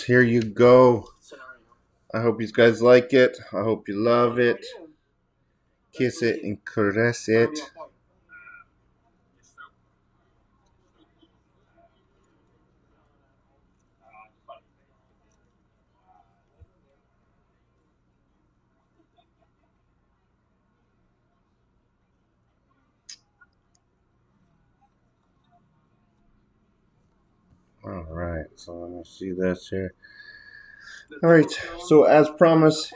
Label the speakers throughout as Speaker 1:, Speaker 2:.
Speaker 1: Here you go. I hope you guys like it. I hope you love it. Kiss it and caress it. All right, so let me see this here. All right, so as promised,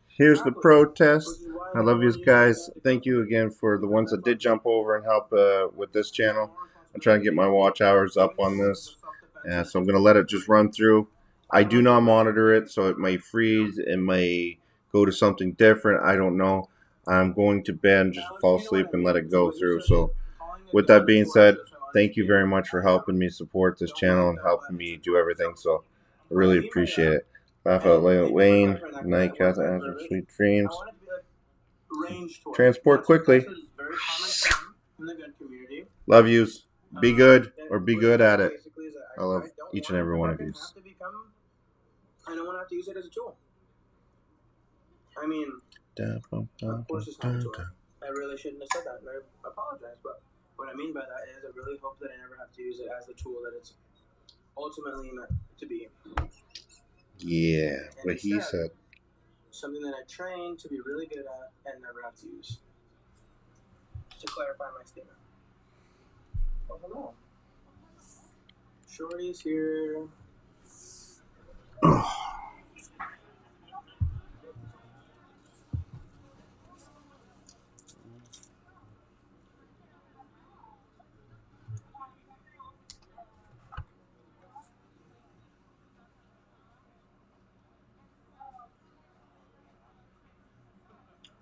Speaker 1: here's the protest. I love you guys. Thank you again for the ones that did jump over and help with this channel. I'm trying to get my watch hours up on this. So I'm going to let it just run through. I do not monitor it, so it may freeze. It may go to something different. I don't know. I'm going to bed and just fall asleep and let it go through. So with that being said, thank you very much for helping me support this channel and helping me do everything. So I really appreciate it. Laugh out loud, Wayne. Night, Catherine, answer sweet dreams. Transport quickly. Love yous. Be good or be good at it. I love each and every one of yous.
Speaker 2: I don't want to have to use it as a tool. I mean, of course it's not a tool. I really shouldn't have said that, and I apologize. But what I mean by that is I really hope that I never have to use it as the tool that it's ultimately meant to be.
Speaker 1: Yeah, what he said.
Speaker 2: Something that I train to be really good at and never have to use. Just to clarify my statement. Oh, hello. Shorty's here.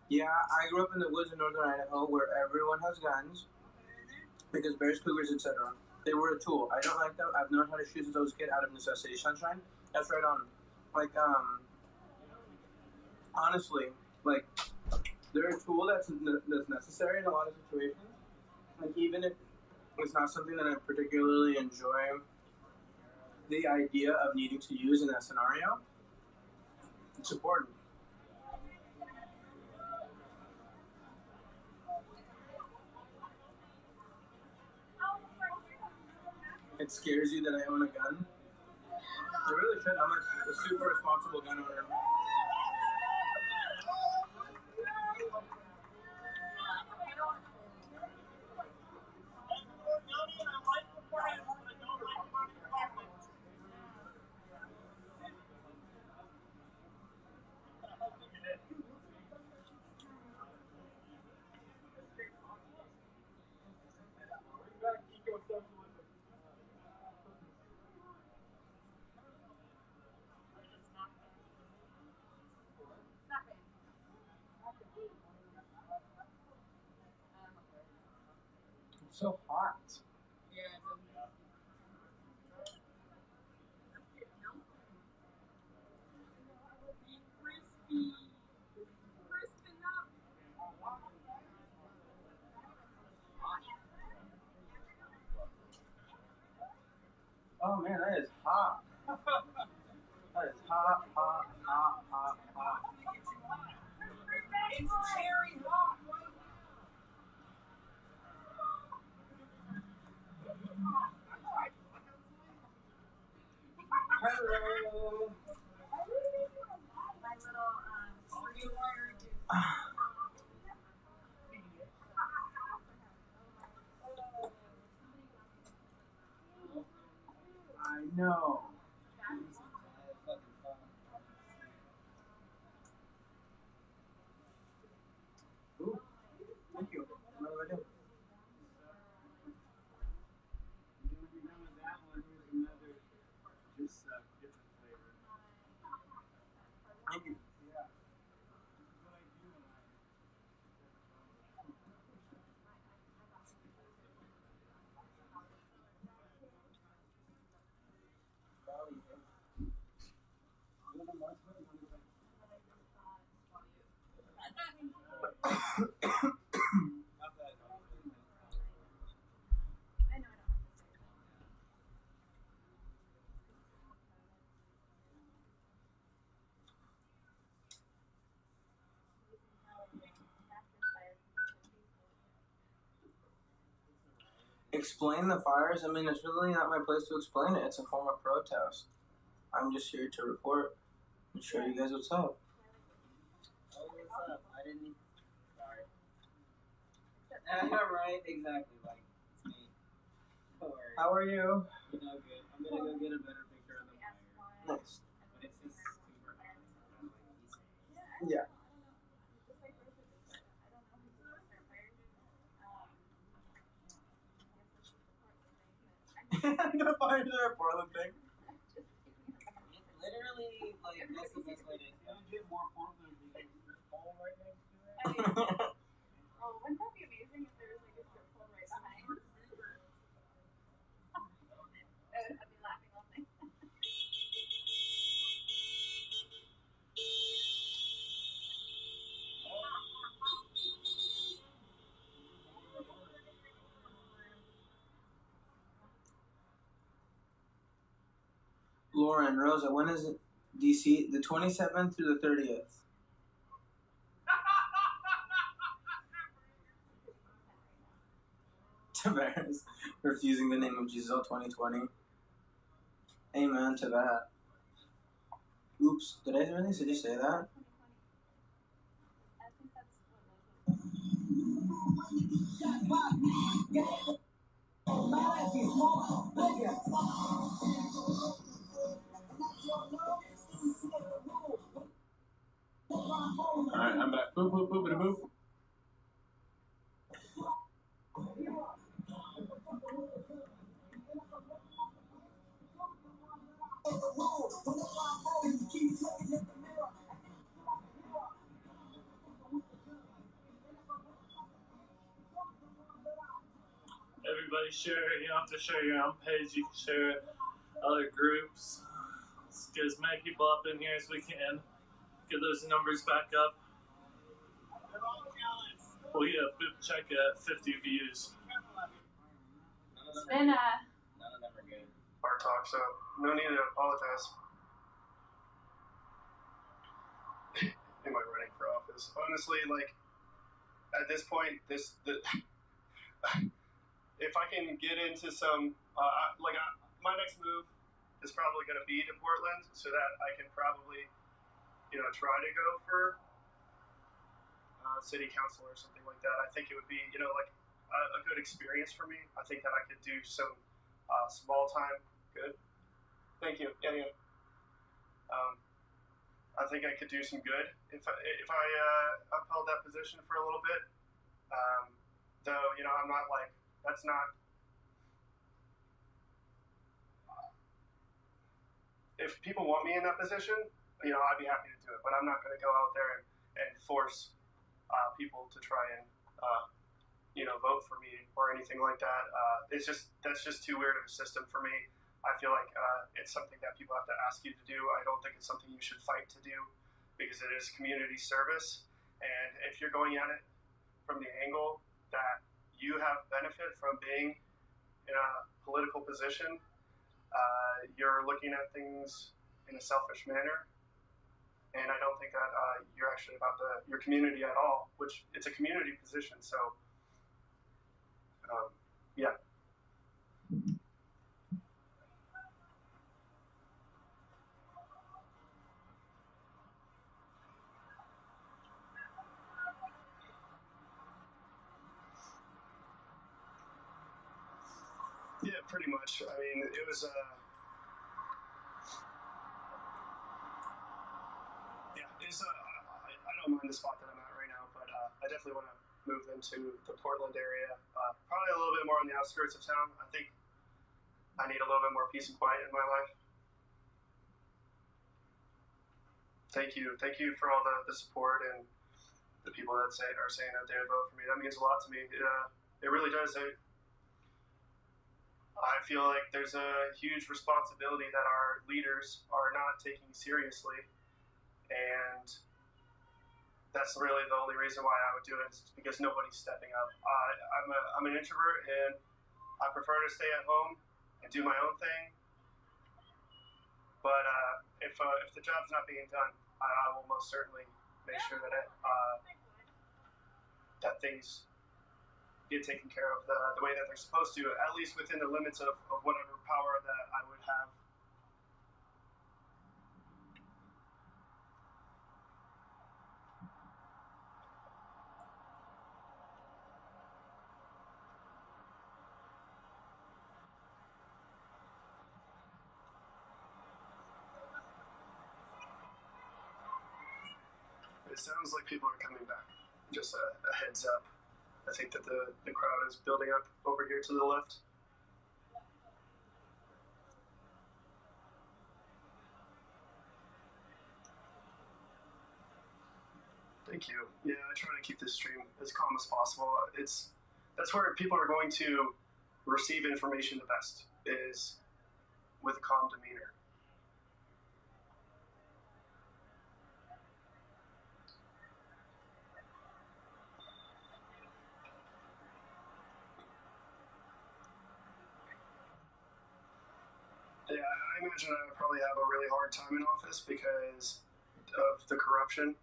Speaker 2: Yeah, I grew up in the woods in northern Idaho where everyone has guns because bears, cougars, etc. They were a tool. I don't like them. I've known how to shoot since I was a kid out of necessity. Sunshine, that's right on. Like, honestly, like, they're a tool that's necessary in a lot of situations. Like, even if it's not something that I particularly enjoy the idea of needing to use in that scenario, it's important. It scares you that I own a gun? I really should. I'm a super responsible gun owner. It's so hot. Oh man, that is hot. That is hot, hot, hot, hot, hot. It's cherry hot. Hello. I know. Ooh, thank you. What do I do? Thank you. Explain the fires? I mean, it's really not my place to explain it. It's a form of protest. I'm just here to report and show you guys what's up.
Speaker 3: Oh, what's up? I didn't. Sorry. Right, exactly. Like, it's me. Don't worry.
Speaker 2: How are you?
Speaker 3: You know, good. I'm gonna go get a better picture of the fire.
Speaker 2: Nice.
Speaker 3: But it's just super nice.
Speaker 2: Yeah. The fires are a Portland thing.
Speaker 3: Literally, like, that's the best way to get more Portland because there's a pole right next to it.
Speaker 4: Oh, wouldn't that be amazing if there was like a strip club right behind? I'd be laughing all night.
Speaker 2: Lauren, Rosa, when is it? DC, the 27th through the 30th. Tavares refusing the name of Giselle 2020. Amen to that. Oops, did I really did you say that? Alright, I'm back. Boop, boop, boop, boop.
Speaker 5: Everybody share it. You don't have to share your own page. You can share it other groups. Let's get as many people up in here as we can. Get those numbers back up. We get a boop check at 50 views.
Speaker 4: It's been
Speaker 3: None of them are good.
Speaker 1: Our talk, so no need to apologize. Am I running for office? Honestly, like at this point, if I can get into some, my next move is probably going to be to Portland, so that I can probably, try to go for city council or something like that. I think it would be, a good experience for me. I think that I could do some small time good. Thank you. Yeah. I think I could do some good if I upheld that position for a little bit. Though, I'm not like, that's not, if people want me in that position, I'd be happy to do it, but I'm not going to go out there and force people to try and, vote for me or anything like that. That's just too weird of a system for me. I feel like it's something that people have to ask you to do. I don't think it's something you should fight to do because it is community service. And if you're going at it from the angle that you have benefit from being in a political position, you're looking at things in a selfish manner. And I don't think that you're actually about your community at all, which it's a community position. So, yeah. Yeah, pretty much. I mean, it was. I don't mind the spot that I'm at right now, but I definitely want to move into the Portland area. Probably a little bit more on the outskirts of town. I think I need a little bit more peace and quiet in my life. Thank you for all the support and the people that are saying that they would vote for me. That means a lot to me. It really does. I feel like there's a huge responsibility that our leaders are not taking seriously, and that's really the only reason why I would do it is because nobody's stepping up. I'm an introvert, and I prefer to stay at home and do my own thing. But if the job's not being done, I will most certainly make sure that that things
Speaker 2: get taken care of the way that they're supposed to, at least within the limits of whatever power that I would have. It sounds like people are coming back. Just a heads up. I think that the crowd is building up over here to the left. Thank you. Yeah, I try to keep this stream as calm as possible. That's where people are going to receive information the best, is with a calm demeanor. Yeah, I imagine I would probably have a really hard time in office because of the corruption.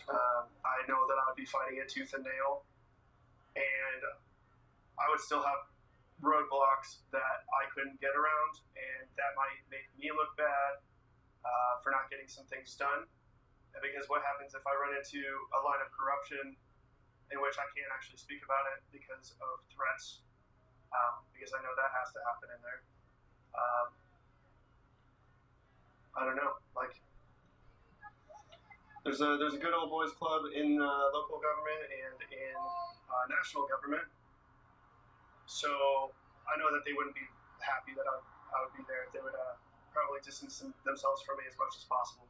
Speaker 2: I know that I would be fighting it tooth and nail, and I would still have roadblocks that I couldn't get around, and that might make me look bad for not getting some things done. Because what happens if I run into a line of corruption in which I can't actually speak about it because of threats? Because I know that has to happen in there. I don't know. Like, there's a good old boys club in local government and in national government. So I know that they wouldn't be happy that I would be there. They would probably distance themselves from me as much as possible.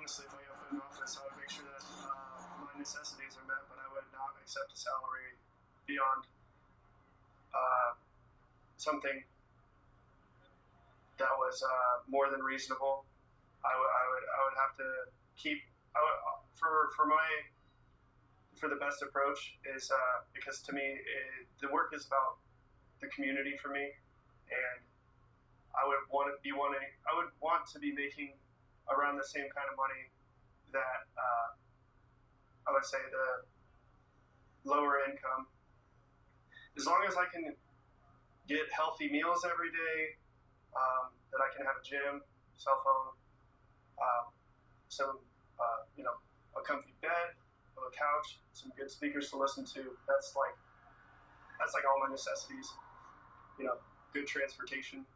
Speaker 2: Honestly, if I got put in office, I would make sure that my necessities are met, but I would not accept a salary beyond something that was more than reasonable. I would have to keep. I would, for the best approach is because to me the work is about the community for me, and I would want to be making around the same kind of money that I would say the lower income, as long as I can get healthy meals every day, that I can have a gym, cell phone, some a comfy bed, a couch, some good speakers to listen to. That's like all my necessities. Good transportation.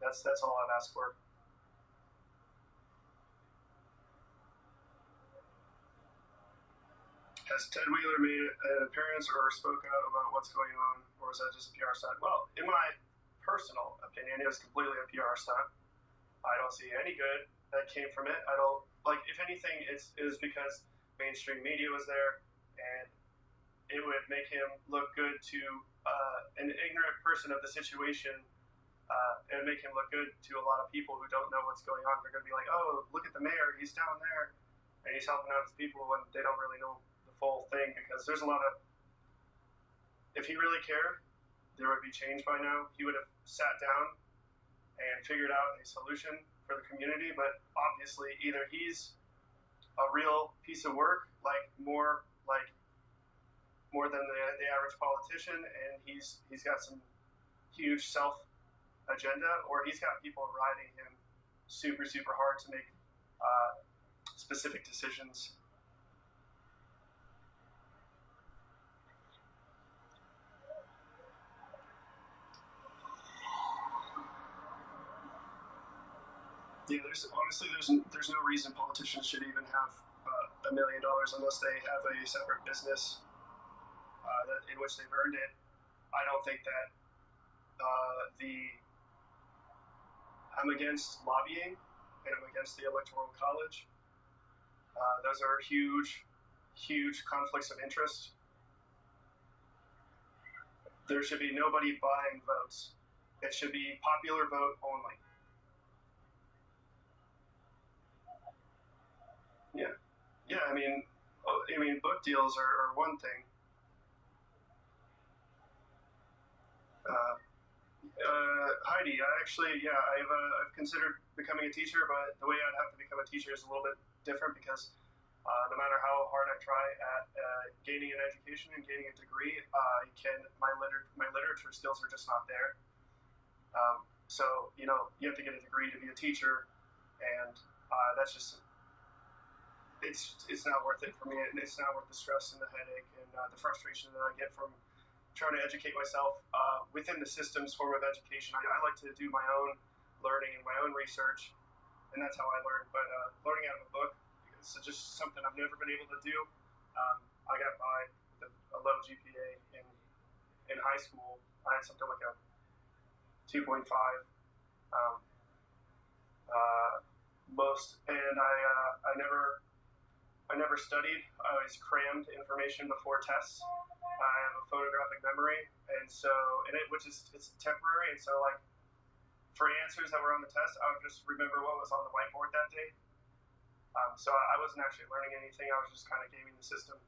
Speaker 2: That's all I've asked for. Has Ted Wheeler made an appearance or spoke out about what's going on, or is that just a PR stunt? Well, in my personal opinion, it was completely a PR stunt. I don't see any good that came from it. I don't like. If anything, it was because mainstream media was there, and it would make him look good to an ignorant person of the situation. It would make him look good to a lot of people who don't know what's going on. They're going to be like, "Oh, look at the mayor. He's down there, and he's helping out his people," and they don't really know the full thing because there's a lot of. If he really cared, there would be change by now. He would have sat down and figured out a solution for the community. But obviously, either he's a real piece of work, more than the average politician, and he's got some huge self agenda, or he's got people riding him super hard to make specific decisions. Yeah, there's no reason politicians should even have $1 million unless they have a separate business in which they've earned it. I don't think that the I'm against lobbying, and I'm against the Electoral College. Those are huge conflicts of interest. There should be nobody buying votes. It should be popular vote only. Yeah. I mean, book deals are one thing. Heidi, I've considered becoming a teacher, but the way I'd have to become a teacher is a little bit different because no matter how hard I try at gaining an education and gaining a degree, my literature skills are just not there. So you have to get a degree to be a teacher, and that's just it's not worth it for me. It's not worth the stress and the headache and the frustration that I get from trying to educate myself within the system's form of education. I like to do my own learning and my own research, and that's how I learn. But learning out of a book is just something I've never been able to do. I got by with a low GPA in high school. I had something like a 2.5 and I never studied. I always crammed information before tests. I have a photographic memory, it's temporary, and so like for answers that were on the test, I would just remember what was on the whiteboard that day. So I wasn't actually learning anything. I was just kind of gaming the system.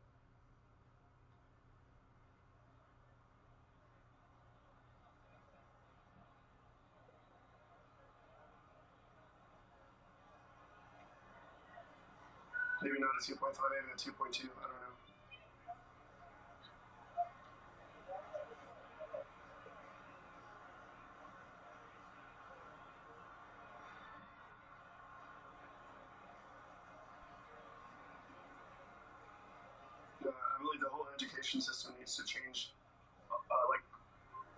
Speaker 2: Maybe not a 2.5, maybe a 2.2. I don't know. I believe the whole education system needs to change, like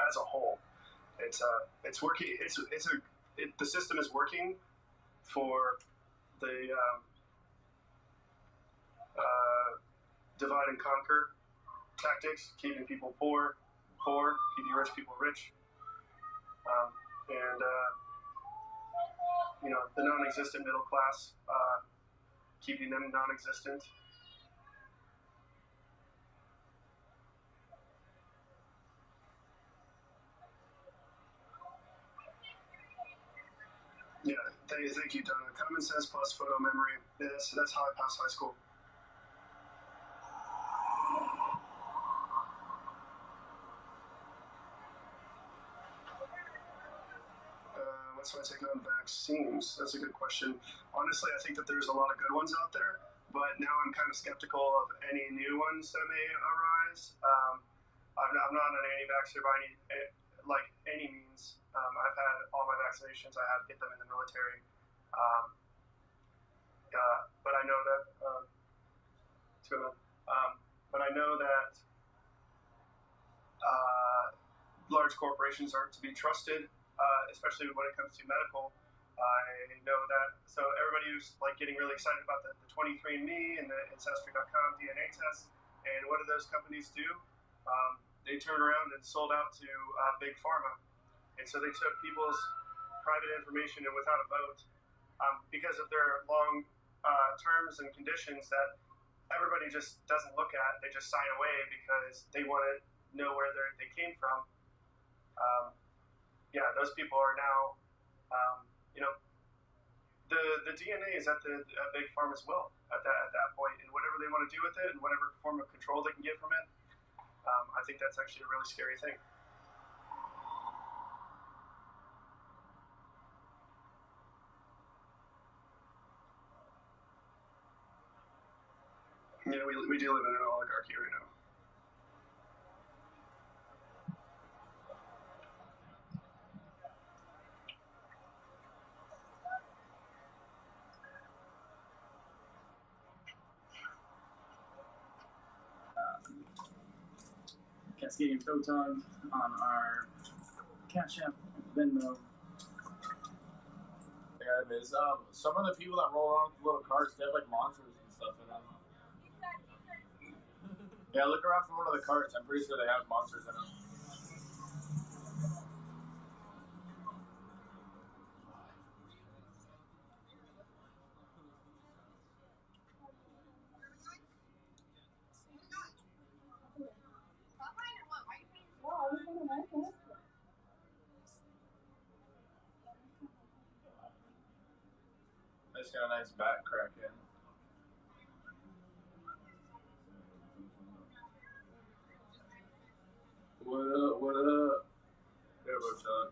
Speaker 2: as a whole. It's working. The system is working for the divide and conquer tactics, keeping people poor, keeping rich people rich, and the non-existent middle class, keeping them non-existent. Yeah, thank you, Donna. Common sense plus photo memory. That's how I passed high school. What's my take on vaccines? That's a good question. Honestly, I think that there's a lot of good ones out there, but now I'm kind of skeptical of any new ones that may arise. I'm not an anti-vaxxer by any means. I've had all my vaccinations. I had to get them in the military. But I know that large corporations aren't to be trusted, especially when it comes to medical. I know that. So everybody who's getting really excited about the 23andMe and the Ancestry.com DNA tests, and what do those companies do? They turned around and sold out to big pharma, and so they took people's private information and without a vote, because of their long terms and conditions that everybody just doesn't look at. They just sign away because they want to know where they came from. Those people are now, the DNA is at big pharma's will at that point, and whatever they want to do with it, and whatever form of control they can get from it. I think that's actually a really scary thing. Yeah, we do live in an oligarchy right now.
Speaker 3: Cascading Photon on our Cash App, Venmo.
Speaker 5: Yeah, it is. Some of the people that roll around with little carts, they have monsters and stuff in them. Yeah, look around for one of the carts. I'm pretty sure they have monsters in them. got a nice back crack in. What up? What up? There we go.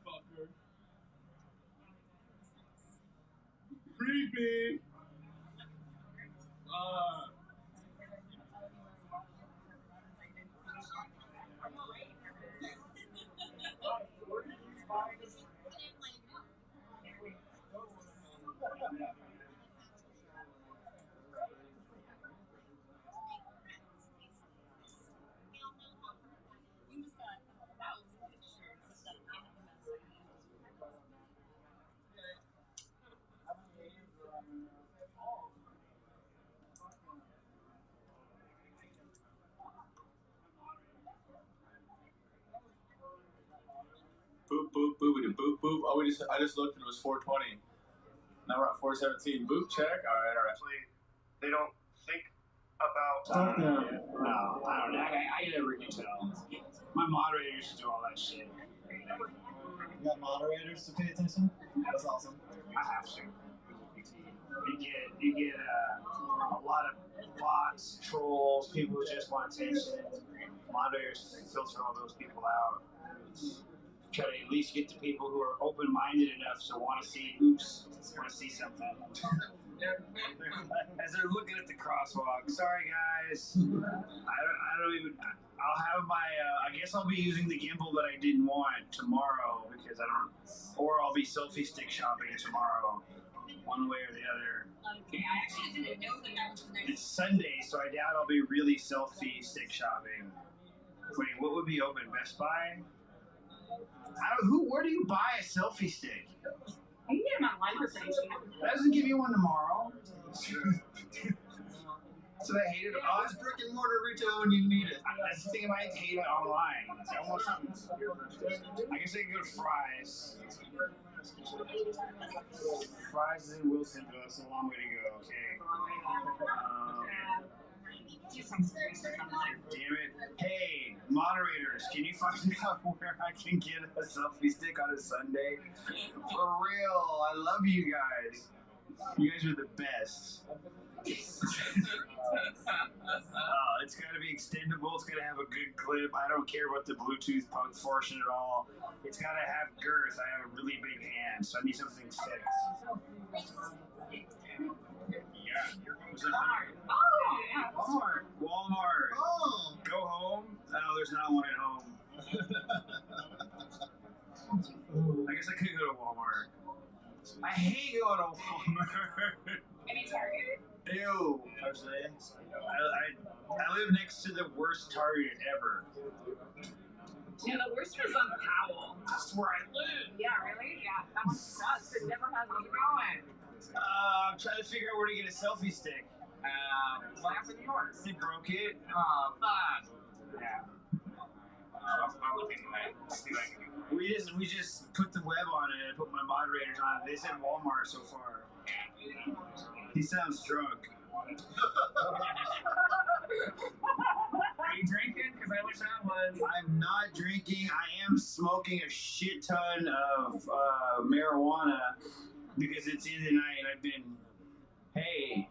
Speaker 5: Fucker. Creepy. Boop boop boopity boop boop. Oh, I just looked and it was 420. Now we're at 417. Boop check. All right.
Speaker 1: They don't think about.
Speaker 3: No, I don't know. I never can tell. My moderators do all that shit. You got moderators to pay attention? That's awesome. I have to. You get a lot of bots, trolls, people who just want attention. Moderators filter all those people out. Try to at least get the people who are open-minded enough to want to see something. As they're looking at the crosswalk, sorry guys, I don't even. I'll have my. I guess I'll be using the gimbal that I didn't want tomorrow because I don't. Or I'll be selfie stick shopping tomorrow, one way or the other.
Speaker 4: Okay, I actually didn't know that was the next.
Speaker 3: It's Sunday, so I doubt I'll be really selfie stick shopping. Wait, what would be open? Best Buy? Where do you buy a selfie stick?
Speaker 4: I can get them online for pretty cheap.
Speaker 3: That doesn't give you one tomorrow. So I hate it. Oh, it's brick and mortar retail when you need it. That's the thing about I hate it online. I want something. I guess I can go to Fry's. Fry's is in Wilson, but that's a long way to go. Okay. Damn it. Hey, moderators, can you find out where I can get a selfie stick on a Sunday? For real, I love you guys. You guys are the best. It's got to be extendable. It's got to have a good clip. I don't care about the Bluetooth portion at all. It's got to have girth. I have a really big hand, so I need something thick. Yeah. Walmart. Oh. Go home. No, there's not one at home. I guess I could go to Walmart. I hate going to Walmart.
Speaker 4: Any Target?
Speaker 3: Ew. I live next to the worst Target ever.
Speaker 4: Yeah, the worst was on Powell.
Speaker 3: That's where I live.
Speaker 4: Yeah, really? Yeah, that one sucks. It never has one going.
Speaker 3: I'm trying to figure out where to get a selfie stick.
Speaker 4: What happened to yours?
Speaker 3: They broke it.
Speaker 4: Oh, fuck.
Speaker 3: Yeah.
Speaker 4: I'm looking at see what I can do.
Speaker 3: We just put the web on it and put my moderators on it. They said Walmart so far. He sounds drunk.
Speaker 4: Are you drinking? Because I wish I was.
Speaker 3: I'm not drinking. I am smoking a shit ton of marijuana because it's in the night and I've been. Hey,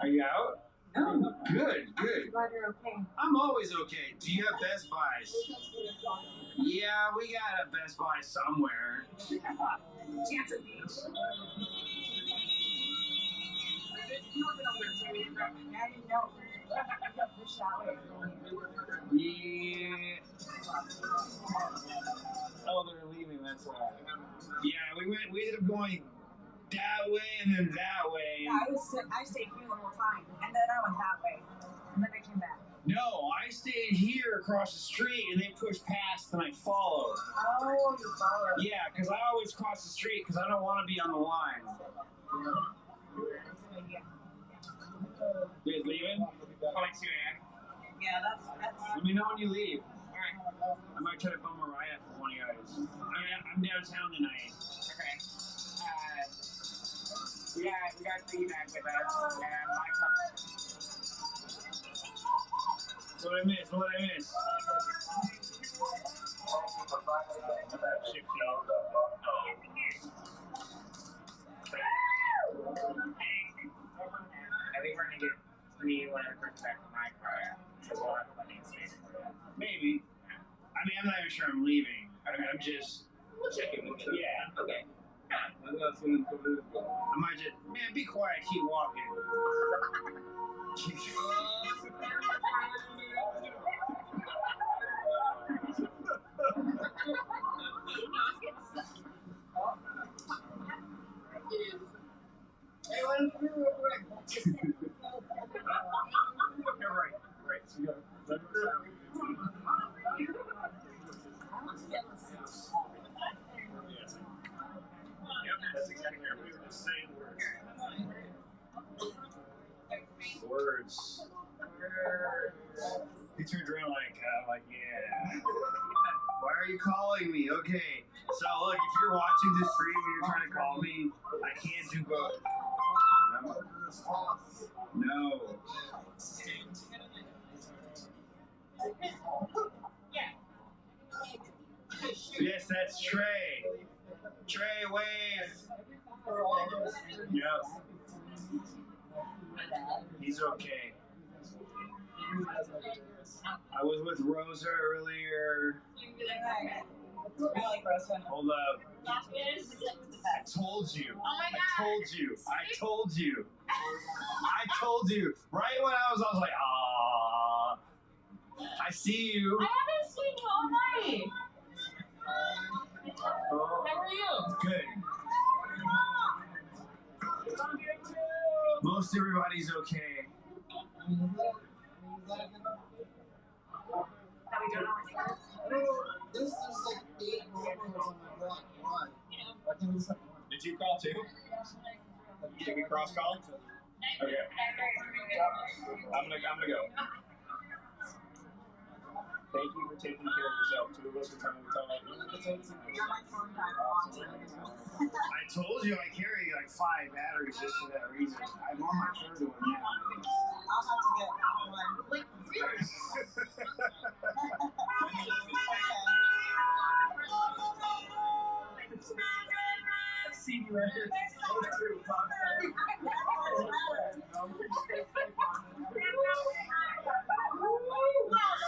Speaker 3: are you out?
Speaker 4: No.
Speaker 3: Good.
Speaker 4: I'm glad you're okay.
Speaker 3: I'm always okay. Do you have Best Buys? Yeah, we got a Best Buy somewhere.
Speaker 4: Chance of beach.
Speaker 3: Yeah. Oh, they're leaving. That's why. Yeah, we ended up going that way and then that way.
Speaker 6: Yeah, I stayed here the whole time, and then I went that way, and then I came back.
Speaker 3: No, I stayed here across the street, and they pushed past, and I followed.
Speaker 6: Oh, you followed.
Speaker 3: Yeah, because I always cross the street because I don't want to be on the line. You guys leaving?
Speaker 4: Like 2 a.m.
Speaker 6: Yeah, that's.
Speaker 3: Let me know when you leave.
Speaker 4: Alright.
Speaker 3: I might try to bum a riot for one of you guys. I'm downtown tonight.
Speaker 4: Okay. We got feedback with us, and my
Speaker 3: What I missed? What I missed?
Speaker 2: I think we're gonna get me when I bring back my car. So we'll have plenty of space for that.
Speaker 3: Maybe. I mean, I'm not even sure I'm leaving. I'm just.
Speaker 2: We'll check it with you.
Speaker 3: Yeah.
Speaker 2: Okay.
Speaker 3: I might just. Man, be quiet. Keep walking.
Speaker 2: Hey, let him through real quick.
Speaker 3: Right. So you got. Yep, that's exactly right. We were just saying words. He turned around like, yeah. Why are you calling me? Okay. So look, if you're watching this stream and you're trying to call me, I can't do both. No. Yes, that's Trey. Trey, wave. Yep. He's okay. I was with Rosa earlier. Hold up. I told you.
Speaker 6: Oh my
Speaker 3: I told you. I told you. I told you. Right when I was like, ah. I see you.
Speaker 6: I haven't seen you all night. How are you?
Speaker 3: Good. Most everybody's okay.
Speaker 2: This is like 8 logos on my back. Why?
Speaker 3: Did you call too? Did we cross call? Okay. I'm gonna go. Thank you for taking care of yourself. 2 of us are trying to talk. I told you I carry like 5 batteries just for that reason. I'm on my 3rd one now.
Speaker 2: I'll have to get one.
Speaker 6: Like, really?
Speaker 2: See you right here.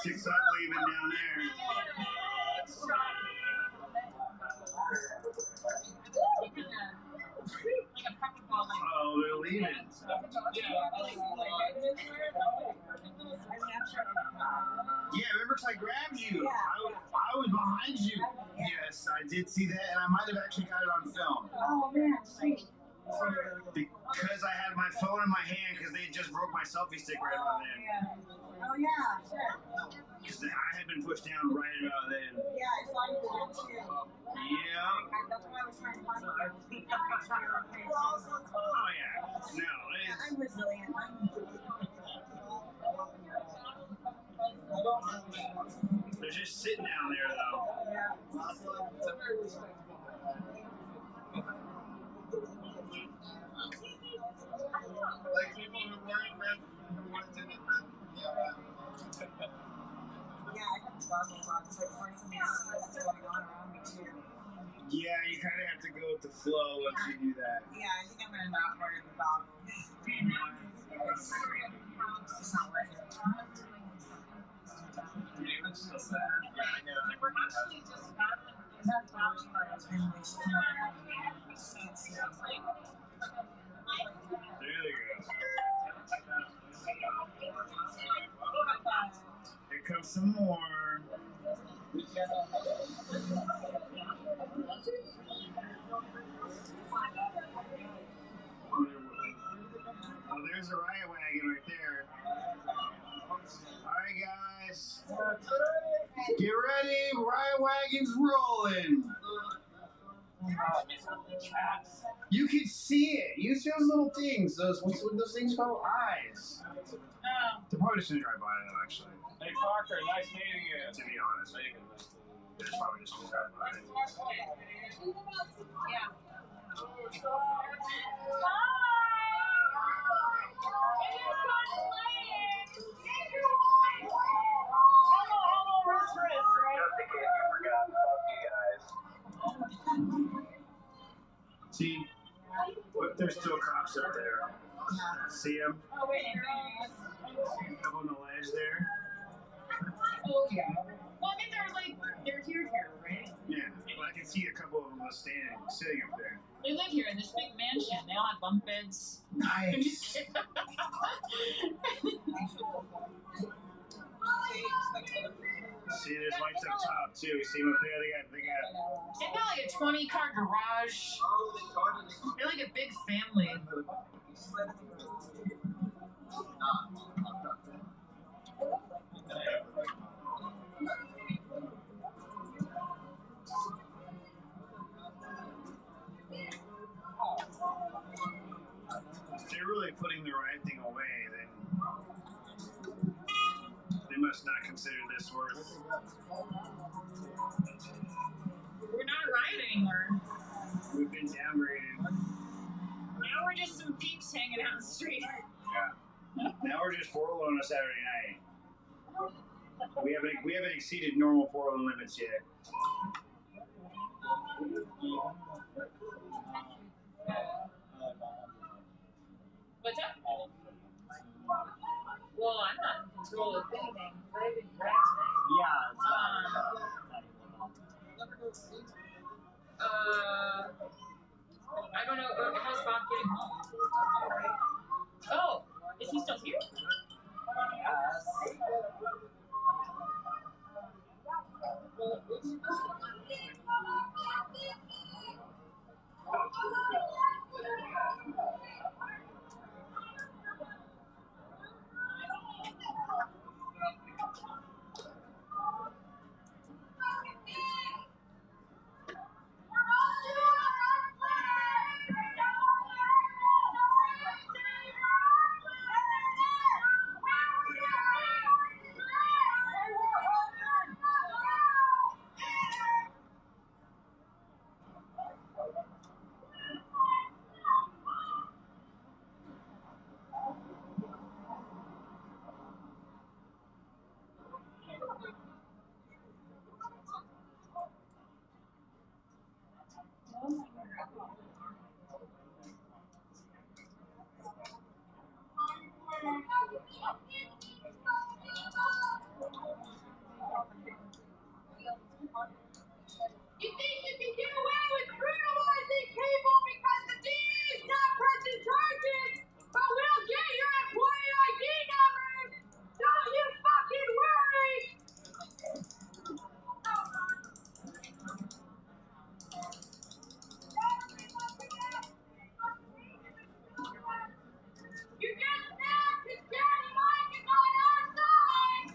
Speaker 3: Six up leaving down there. Oh, they're leaving. Yeah, remember 'cause I grabbed you. I was behind you. Yes, I did see that, and I might have actually got it on film.
Speaker 6: Oh, man, sweet.
Speaker 3: Because I had my phone in my hand because they just broke my selfie stick right about then.
Speaker 6: Oh, yeah, sure.
Speaker 3: Because I had been pushed down right about then.
Speaker 6: Yeah, I saw you there too.
Speaker 3: Yeah.
Speaker 6: That's why I was trying to find you.
Speaker 3: Oh, yeah. No,
Speaker 6: I'm resilient.
Speaker 3: they're just sitting down there, though.
Speaker 2: Like people who weren't meant, who wanted to get rid. Yeah, I have goggles on, so it's hard for me to see what's going on around me too.
Speaker 3: Yeah, you kind of have to go with the flow once you do that.
Speaker 2: Yeah, I think I'm gonna not wear the goggles. It's just not worth it. It's so sad. Yeah, I know. We're actually just battling this. That's the worst part. It's been wasted. I just can't see it.
Speaker 3: There they go. Here comes some more. Oh, there's a riot wagon right there. Alright, guys. Get ready. Riot wagon's rolling. You can see it. Use those little things. What's those things called? Eyes. They're probably just gonna drive by them, actually.
Speaker 5: Hey Parker, nice meeting you.
Speaker 3: To be honest, they're probably just gonna drive by.
Speaker 6: Yeah.
Speaker 3: See, what? There's still cops up there. See them?
Speaker 6: Oh, wait.
Speaker 3: Up on the ledge there?
Speaker 6: Oh, yeah. Well, I mean, they're here, right?
Speaker 3: Yeah. Well, I can see a couple of them sitting up there.
Speaker 6: They live here in this big mansion. They all have bunk beds.
Speaker 3: Nice. See, there's lights up top too. See them up there?
Speaker 6: They got like a 20-car garage. They're like a big family.
Speaker 3: If they're really putting the ride thing away, then they must not consider this worth.
Speaker 6: We're not a riot anymore.
Speaker 3: We've been downgraded.
Speaker 6: Now we're just some peeps hanging out in the street.
Speaker 3: Yeah. Now we're just 4-0 on a Saturday night. We haven't exceeded normal 4-0 limits yet.
Speaker 6: What's up? Well, I'm not in control of anything. I've been dragged tonight. I don't know. How's Bob getting home? Oh, is he still here?
Speaker 7: You think you can get away with criminalizing people because the DA's not pressing charges, but we'll get your employee ID numbers. Don't you fucking worry. You get snapped because Daddy Mike is on our side.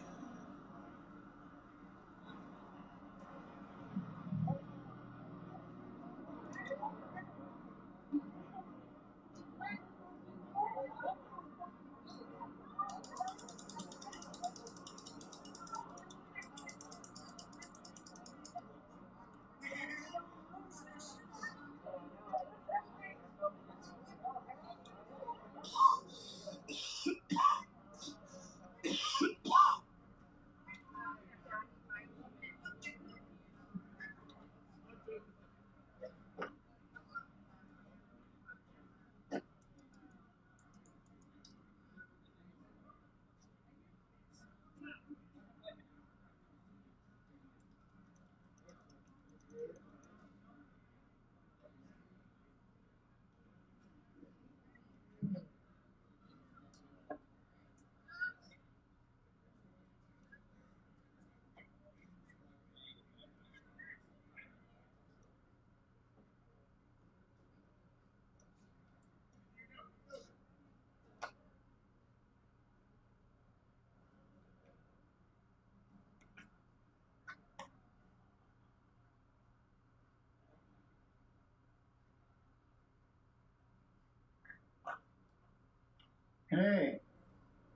Speaker 3: Hey,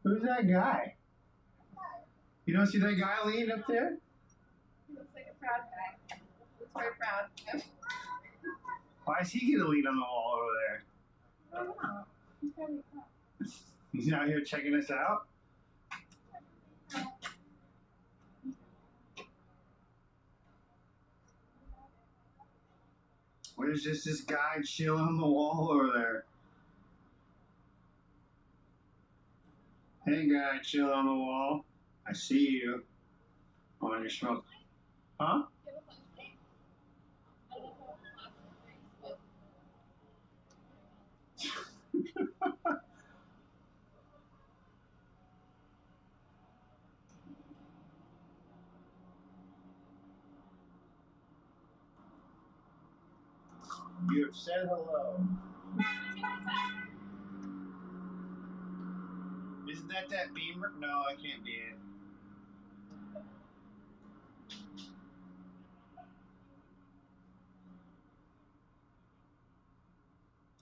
Speaker 3: who's that guy? You don't see that guy leaning up there?
Speaker 4: He looks like a proud guy. Looks very proud.
Speaker 3: Why is he gonna lean on the wall over there?
Speaker 4: I don't know. He's very proud.
Speaker 3: He's out here checking us out? Where's just this guy chilling on the wall over there? Hey, guy chilling on the wall. I see you. On your smoke. Huh? You have said hello. Isn't that beamer? No, I can't be it.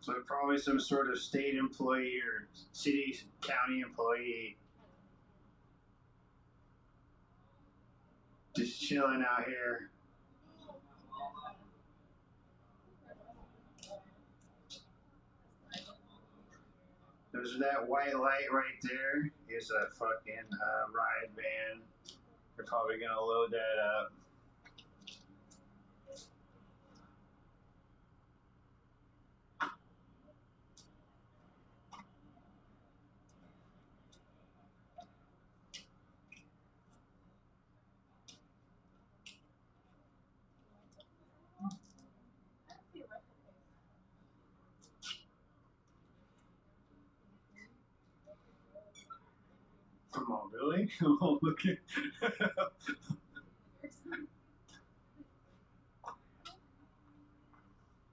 Speaker 3: So probably some sort of state employee or city, county employee. Just chilling out here. There's that white light right there. Is a fucking ride van. They're probably gonna load that up. Come on, really? Oh, look at.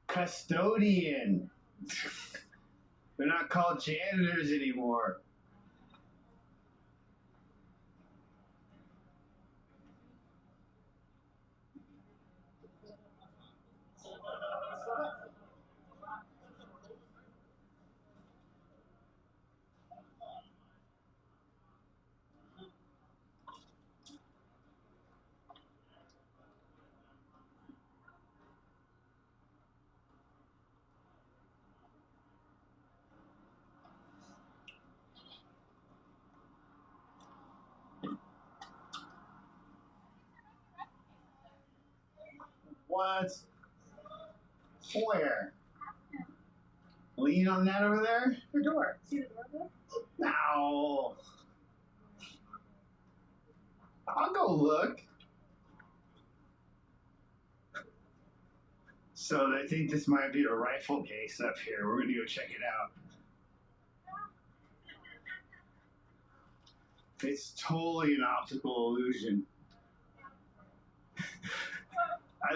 Speaker 3: Custodian. They're not called janitors anymore. What? Where? Lean on that over there?
Speaker 4: The door. See the door there?
Speaker 3: No. I'll go look. So I think this might be a rifle case up here. We're gonna go check it out. It's totally an optical illusion. I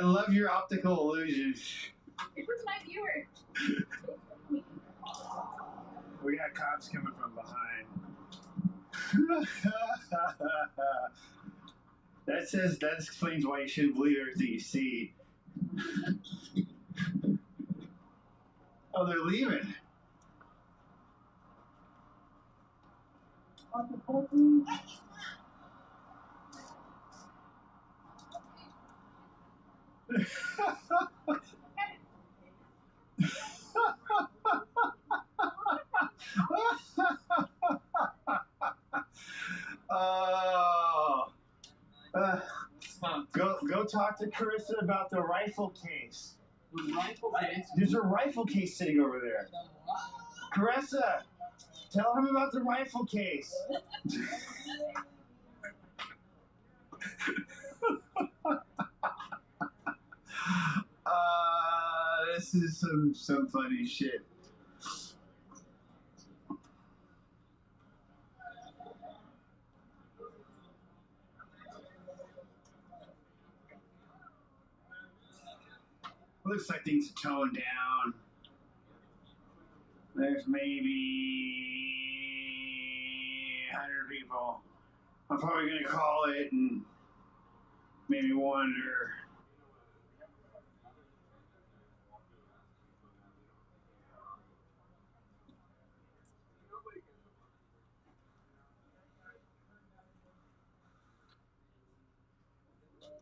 Speaker 3: love your optical illusions.
Speaker 4: It was my viewer.
Speaker 3: We got cops coming from behind. That explains why you shouldn't believe everything you see. Oh, they're leaving. Oh. Go talk to Carissa about the rifle case.
Speaker 2: The rifle case?
Speaker 3: There's a rifle case sitting over there. Carissa, tell him about the rifle case. This is some funny shit. Looks like things are toned down. There's maybe 100 people. I'm probably gonna call it and maybe wonder.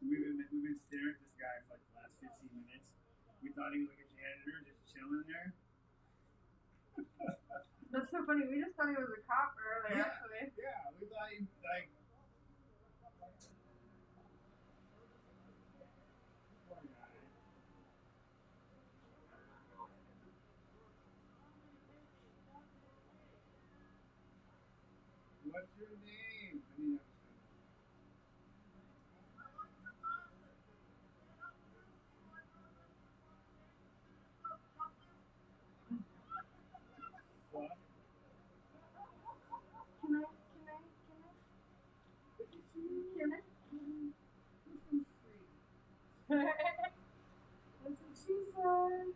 Speaker 3: We've been staring at this guy for like the last 15 minutes. We thought he was like a janitor just chilling there.
Speaker 4: That's so funny. We just thought he was a cop earlier, actually.
Speaker 3: Yeah, we thought he like. Poor guy. What's your name? I mean, what?
Speaker 4: Can I? That's what she said.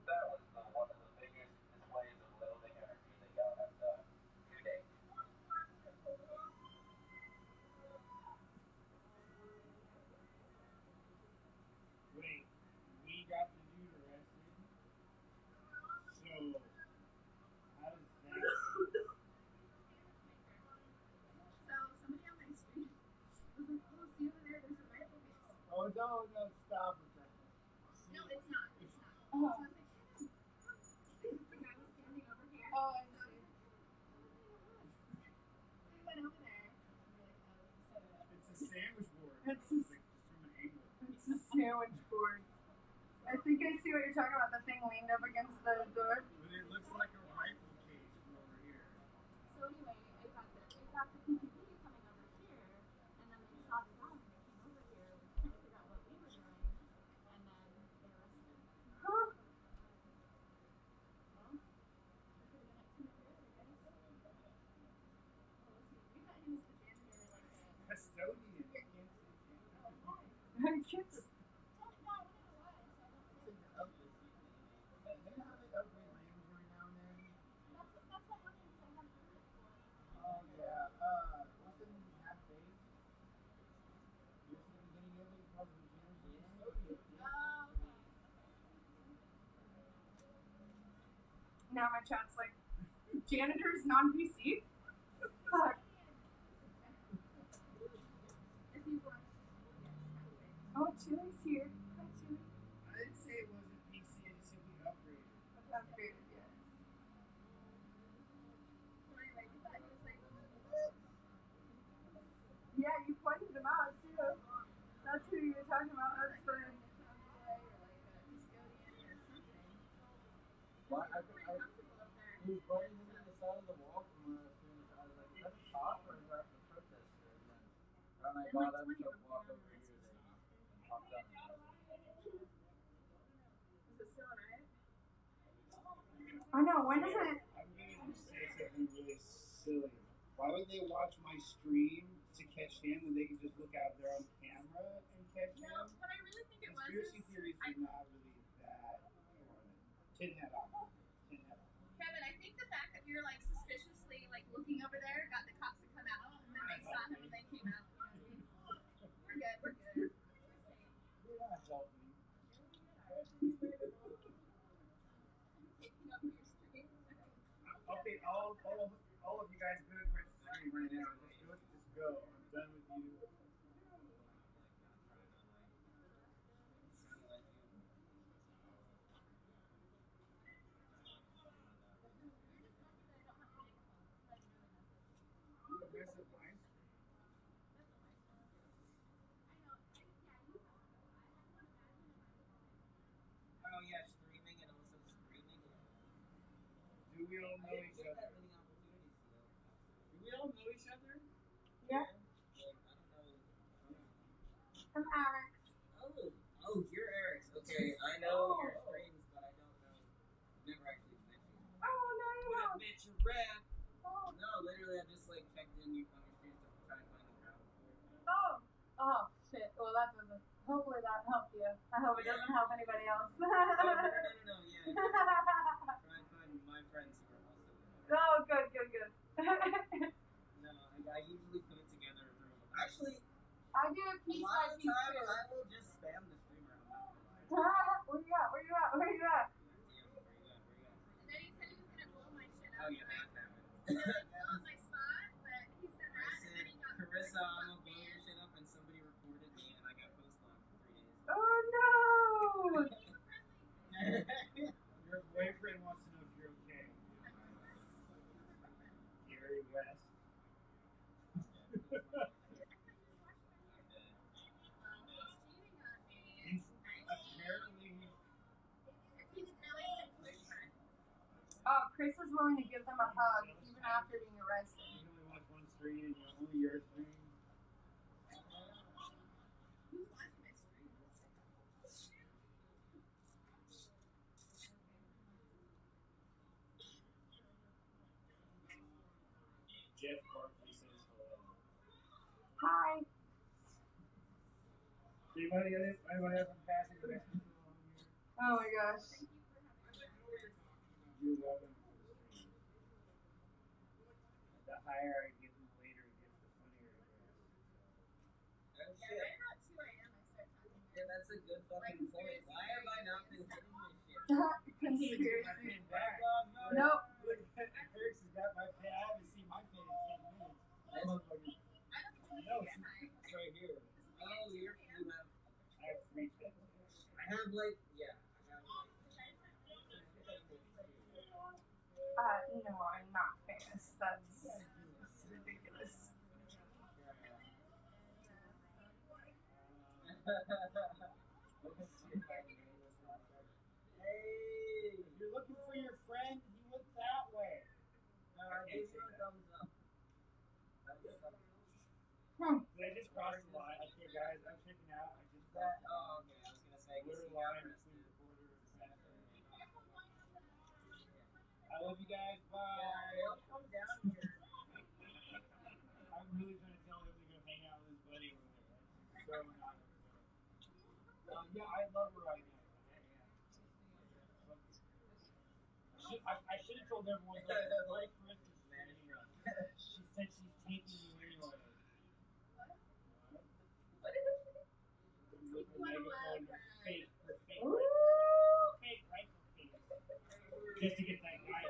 Speaker 2: That was one of the biggest displays of loathing energy that y'all have done to date.
Speaker 3: Wait, we got the dude arrested. So, how does that?
Speaker 4: So somebody on my street was like, "Oh, see over there? There's a rifle case."
Speaker 3: Oh no, stop with that.
Speaker 4: No, it's not. It's not. So I was like, the guy was standing over here. Oh, I see. We went over there.
Speaker 3: It's a sandwich board.
Speaker 4: It's
Speaker 3: It's like just from an angle.
Speaker 4: a sandwich board. I think I see what you're talking about. The thing leaned up against the door.
Speaker 3: But it looks like a rifle case from over here.
Speaker 4: So anyway, it got the PPP coming over here, and then they saw the gun and they came over here trying to figure out what we were doing, and then they arrested him. Huh? Well, we could have been at Timothy, I guess. We thought he was the janitor, like
Speaker 3: Custodian. You can't say
Speaker 4: a kids.
Speaker 3: Oh yeah. What's the movie Half Baked? You see the beginning of it? It calls the janitor.
Speaker 4: Now my chat's like, janitor's non-PC? Fuck. Oh, Chili's here. Hi, Chili.
Speaker 3: I didn't say it wasn't PC. I just simply upgraded.
Speaker 4: Upgraded, yes. Yeah, you pointed him out too. That's who you were talking about. That's the.
Speaker 3: Well, I he was pointing him to the side of the wall from where I was like, is that a cop or is that a protester? And then I got up to walk over here. They popped up.
Speaker 4: Is it still alright? I know. When is it?
Speaker 3: I'm gonna say something really silly. Why would they watch my stream to catch him when they can just look out there on camera and catch him?
Speaker 4: No, what I really think it was
Speaker 3: Conspiracy
Speaker 4: is
Speaker 3: theories are not really that. Tin hat on. Tin hat on.
Speaker 4: Kevin, I think the fact that we were like suspiciously like looking over there got the cops to come out, and then they saw him and they came out. You know what I mean? We're good. We're good.
Speaker 3: You're not helping me. Okay, all of you guys good with the stream right now. Just go. I'm done with you.
Speaker 2: Oh yeah, streaming and also screaming.
Speaker 3: Do we all know each other? Do we all know each other?
Speaker 4: Yeah.
Speaker 2: I don't know.
Speaker 4: I'm Alex.
Speaker 2: Oh, you're Eric's. Okay, I know your streams, but I don't know. Never actually met you.
Speaker 4: Oh no, you
Speaker 2: What
Speaker 4: don't.
Speaker 2: up, bitch? You rap?
Speaker 4: Oh.
Speaker 2: No, literally, I just like checked in on your streams to try and find the crowd.
Speaker 4: Oh shit. Well, that doesn't. Hopefully that helped you. I hope it doesn't help anybody else.
Speaker 2: No. Yeah. Try and find my friends who are also there.
Speaker 4: Oh, good.
Speaker 2: No, I usually put it together through. Actually,
Speaker 4: I do a piece
Speaker 2: a
Speaker 4: by
Speaker 2: lot of the
Speaker 4: piece
Speaker 2: time
Speaker 4: too.
Speaker 2: I will just spam the streamer. I'm not gonna lie.
Speaker 4: Where you at?
Speaker 2: Where you at?
Speaker 4: And then he said he was gonna blow my shit up.
Speaker 2: Oh yeah, that happened.
Speaker 4: Blow up my spot, but he said that, and then he got
Speaker 2: Carissa, I'm gonna blow your shit up, and somebody reported me, and I got post locked for 3 days.
Speaker 4: Oh no!
Speaker 3: Your boyfriend wants to know if you're okay. Gary
Speaker 4: Chris was willing to give them a hug even after being arrested.
Speaker 3: You only watch one screen and only your screen. Jeff Barkley says hello.
Speaker 4: Hi.
Speaker 3: Anybody have some passing messages along here?
Speaker 4: Oh my gosh.
Speaker 3: You're welcome to the stream. The higher I get them later, it gets the funnier it gets.
Speaker 7: Oh shit. Yeah, that's a good fucking point. Why have I not been hitting this shit?
Speaker 4: Conspiracy.
Speaker 3: No.
Speaker 4: Nope.
Speaker 3: Look, Eric's has got my pin. I haven't seen my pin in 10 minutes. That motherfucker. No, it's right here.
Speaker 7: Oh, you have.
Speaker 3: I have 3 pins.
Speaker 7: I have like, yeah. I have like.
Speaker 4: No, I'm not famous. That's ridiculous.
Speaker 3: Hey, if you're looking for your friend, he went that way.
Speaker 7: I gave you a thumbs up.
Speaker 3: Did I just cross the line? Okay, guys, I'm checking out. I just
Speaker 7: That, oh, okay. I was gonna say,
Speaker 3: blurred line between the border and Santa. I love you guys. Bye.
Speaker 7: yeah, he'll come down here.
Speaker 3: I'm really trying to tell him to go hang out with his buddy over there. So not over there. Yeah, I love her right now. I should have told everyone that life risk is free. She said she's taking you anyway.
Speaker 7: What did it say?
Speaker 3: With the megaphone, fake rifle case. Just to get that guy.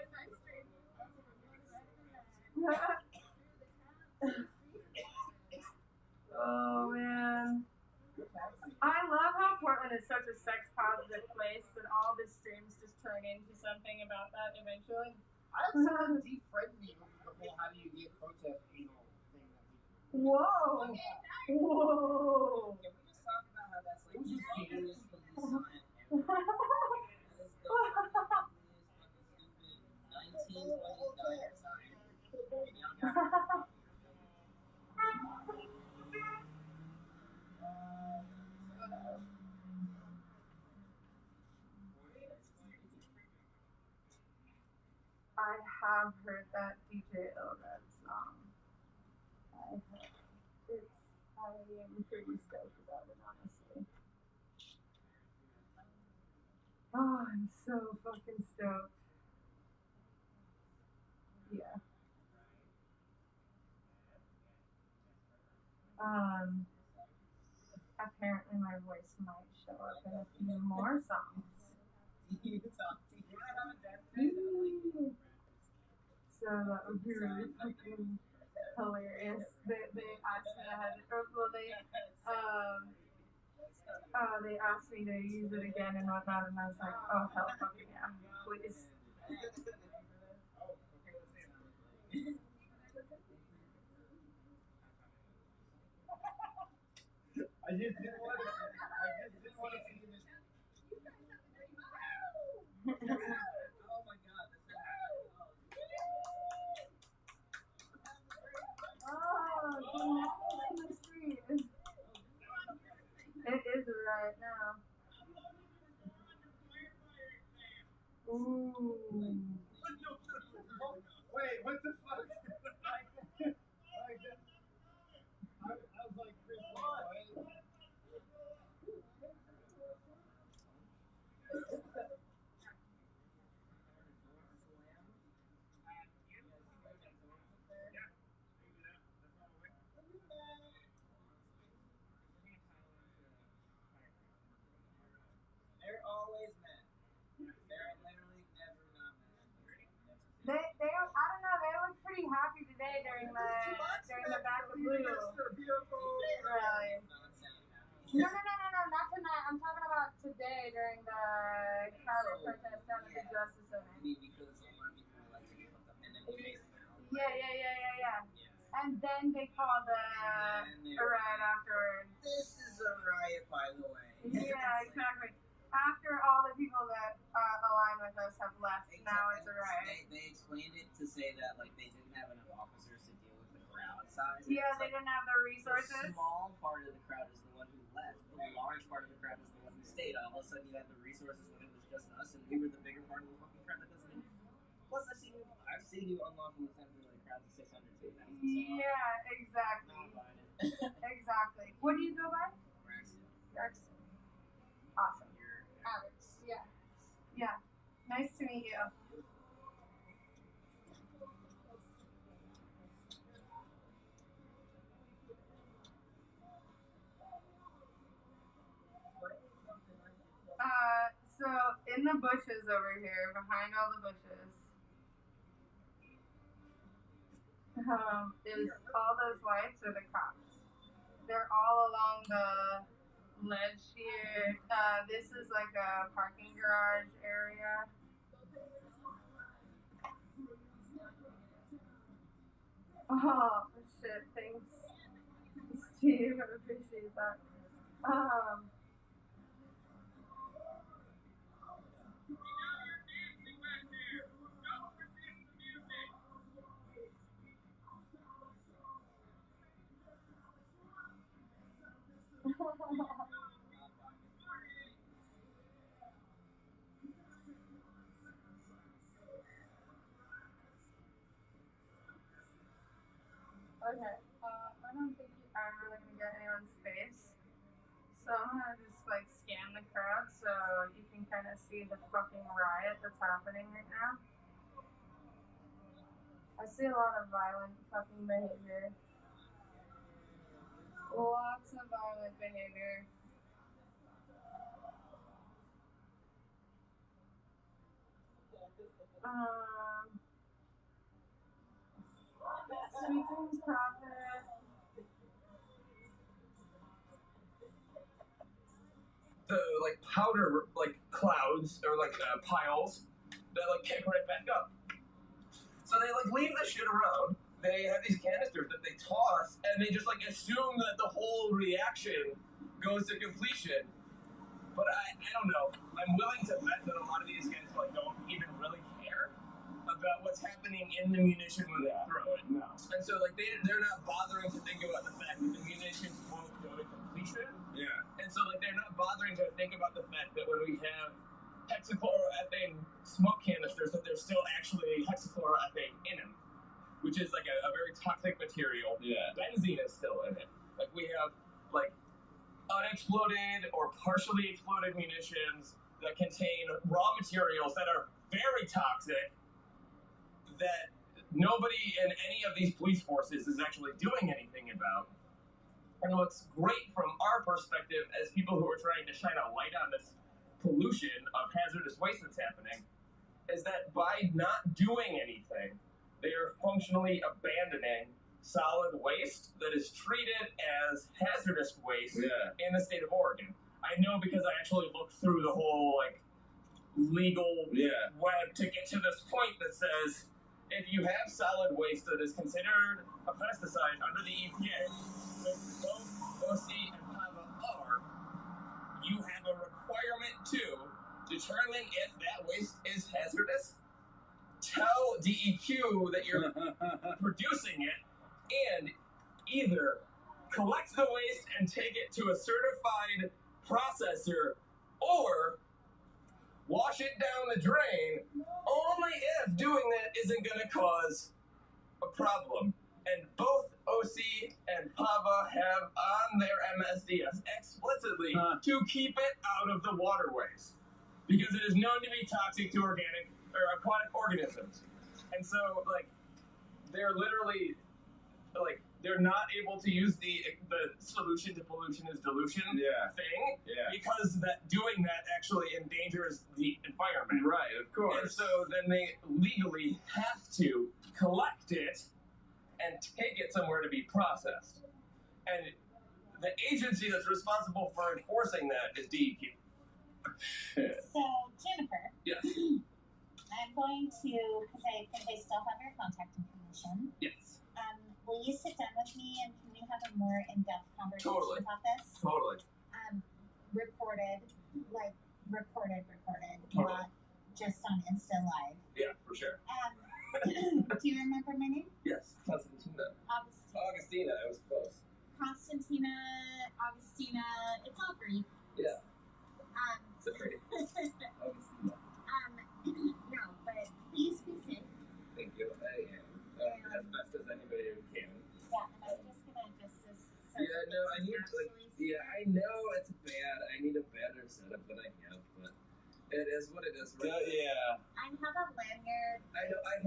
Speaker 4: Oh man. I love how Portland is such a sex positive place that all the streams just turn into something about that eventually.
Speaker 3: I had someone defriend me over the whole how do you get protest anal thing that we
Speaker 4: Whoa. Whoa.
Speaker 7: Can we just talk about how that's like the ugliest police sign ever? That is the ugliest fucking stupid 1920s diner sign.
Speaker 4: I have heard that DJ Ored song. I am pretty stoked about it, honestly. Oh, I'm so fucking stoked. Yeah. Apparently my voice might show up in a few more songs. So that would be really fucking hilarious. They asked me they asked me to use it again and whatnot, and I was like, oh hell fucking yeah, please.
Speaker 3: I just didn't want to see this.
Speaker 7: Oh my god, that's
Speaker 4: Oh, in the street. It is right now. Ooh.
Speaker 3: Wait, what the fuck? I was like, Chris, what?
Speaker 7: They're always mad. They're literally never not mad.
Speaker 4: They I don't know, they look pretty happy today during the back of blue. Really. No, not tonight. I'm talking about today during the crowded protest down at the Justice Center.
Speaker 7: Because a lot of people like to get hooked up and then we face them out.
Speaker 4: Yeah. And then they called a riot afterwards.
Speaker 7: This is a riot, by the way.
Speaker 4: Yeah, exactly. After all the people that align with us
Speaker 8: us have left. Now it's a riot.
Speaker 2: They explained it to say that like they didn't have enough officers to deal with the crowd size.
Speaker 8: Yeah, they didn't have the resources.
Speaker 2: The small part of the crowd is the one who left. The large part of the crowd is the one who stayed. All of a sudden, you have the resources when it was just us, and we were the bigger part of the fucking crowd that doesn't. Plus, I've seen you unlawfully assembly like crowds of 600 to 1,000.
Speaker 8: Yeah, exactly. Exactly. What do you go by? Braxton. Awesome. Alex. Yeah. Yeah. Nice to meet you. So in the bushes over here, behind all the bushes, is all those whites are the cops. They're all along the ledge here. This is like a parking garage area. Oh shit! Thanks, Steve. I appreciate that. Okay, I don't think I'm really gonna get anyone's face, so I'm gonna just like scan the crowd so you can kind of see the fucking riot that's happening right now. I see a lot of violent fucking behavior. Lots of violent behavior. Sweet Dreams Prophet.
Speaker 9: The like powder like clouds or like piles that like kick right back up. So they like leave the shit around. They have these canisters that they toss, and they just like assume that the whole reaction goes to completion. But I don't know. I'm willing to bet that a lot of these guys like don't even really care about what's happening in the munition when they throw it. No. And so like they're not bothering to think about the fact that the munitions won't go to completion. Yeah. And so like they're not bothering to think about the fact that when we have hexachloroethane smoke canisters that there's still actually hexachloroethane in them, which is like a very toxic material. Yeah. Benzene is still in it. Like we have like unexploded or partially exploded munitions that contain raw materials that are very toxic that nobody in any of these police forces is actually doing anything about. And what's great from our perspective as people who are trying to shine a light on this pollution of hazardous waste that's happening is that by not doing anything, they are functionally abandoning solid waste that is treated as hazardous waste in the state of Oregon. I know because I actually looked through the whole like legal web to get to this point that says if you have solid waste that is considered a pesticide under the EPA, which both OC and PAVA are, you have a requirement to determine if that waste is hazardous, tell DEQ that you're producing it, and either collect the waste and take it to a certified processor, or wash it down the drain, only if doing that isn't going to cause a problem. And both OC and PAVA have on their MSDS explicitly to keep it out of the waterways, because it is known to be toxic to organic or aquatic organisms. And so, like, they're literally, like, they're not able to use the solution to pollution is dilution thing because doing that actually endangers the environment. Right, of course. And so then they legally have to collect it and take it somewhere to be processed. And the agency that's responsible for enforcing that is DEQ.
Speaker 10: So, Jennifer.
Speaker 9: Yes.
Speaker 10: I'm going to, because I think I still have your contact information.
Speaker 9: Yes.
Speaker 10: Will you sit down with me and can we have a more in-depth conversation about this?
Speaker 9: Totally.
Speaker 10: Recorded.
Speaker 9: Totally.
Speaker 10: Not just on Insta Live.
Speaker 9: Yeah, for sure.
Speaker 10: Do you remember my name?
Speaker 9: Yes, Constantina. Augustina, I was close.
Speaker 10: Constantina, Augustina, it's all Greek.
Speaker 9: Yeah. It's a great. Augustina.
Speaker 10: No, but please be safe.
Speaker 9: Thank you. I am. As best as anybody can.
Speaker 10: Yeah, and I'm just gonna
Speaker 9: Yeah, no, I need I know it's bad. I need a better setup than I have, but it is what it is. Right?
Speaker 10: I have a lanyard.
Speaker 9: I know I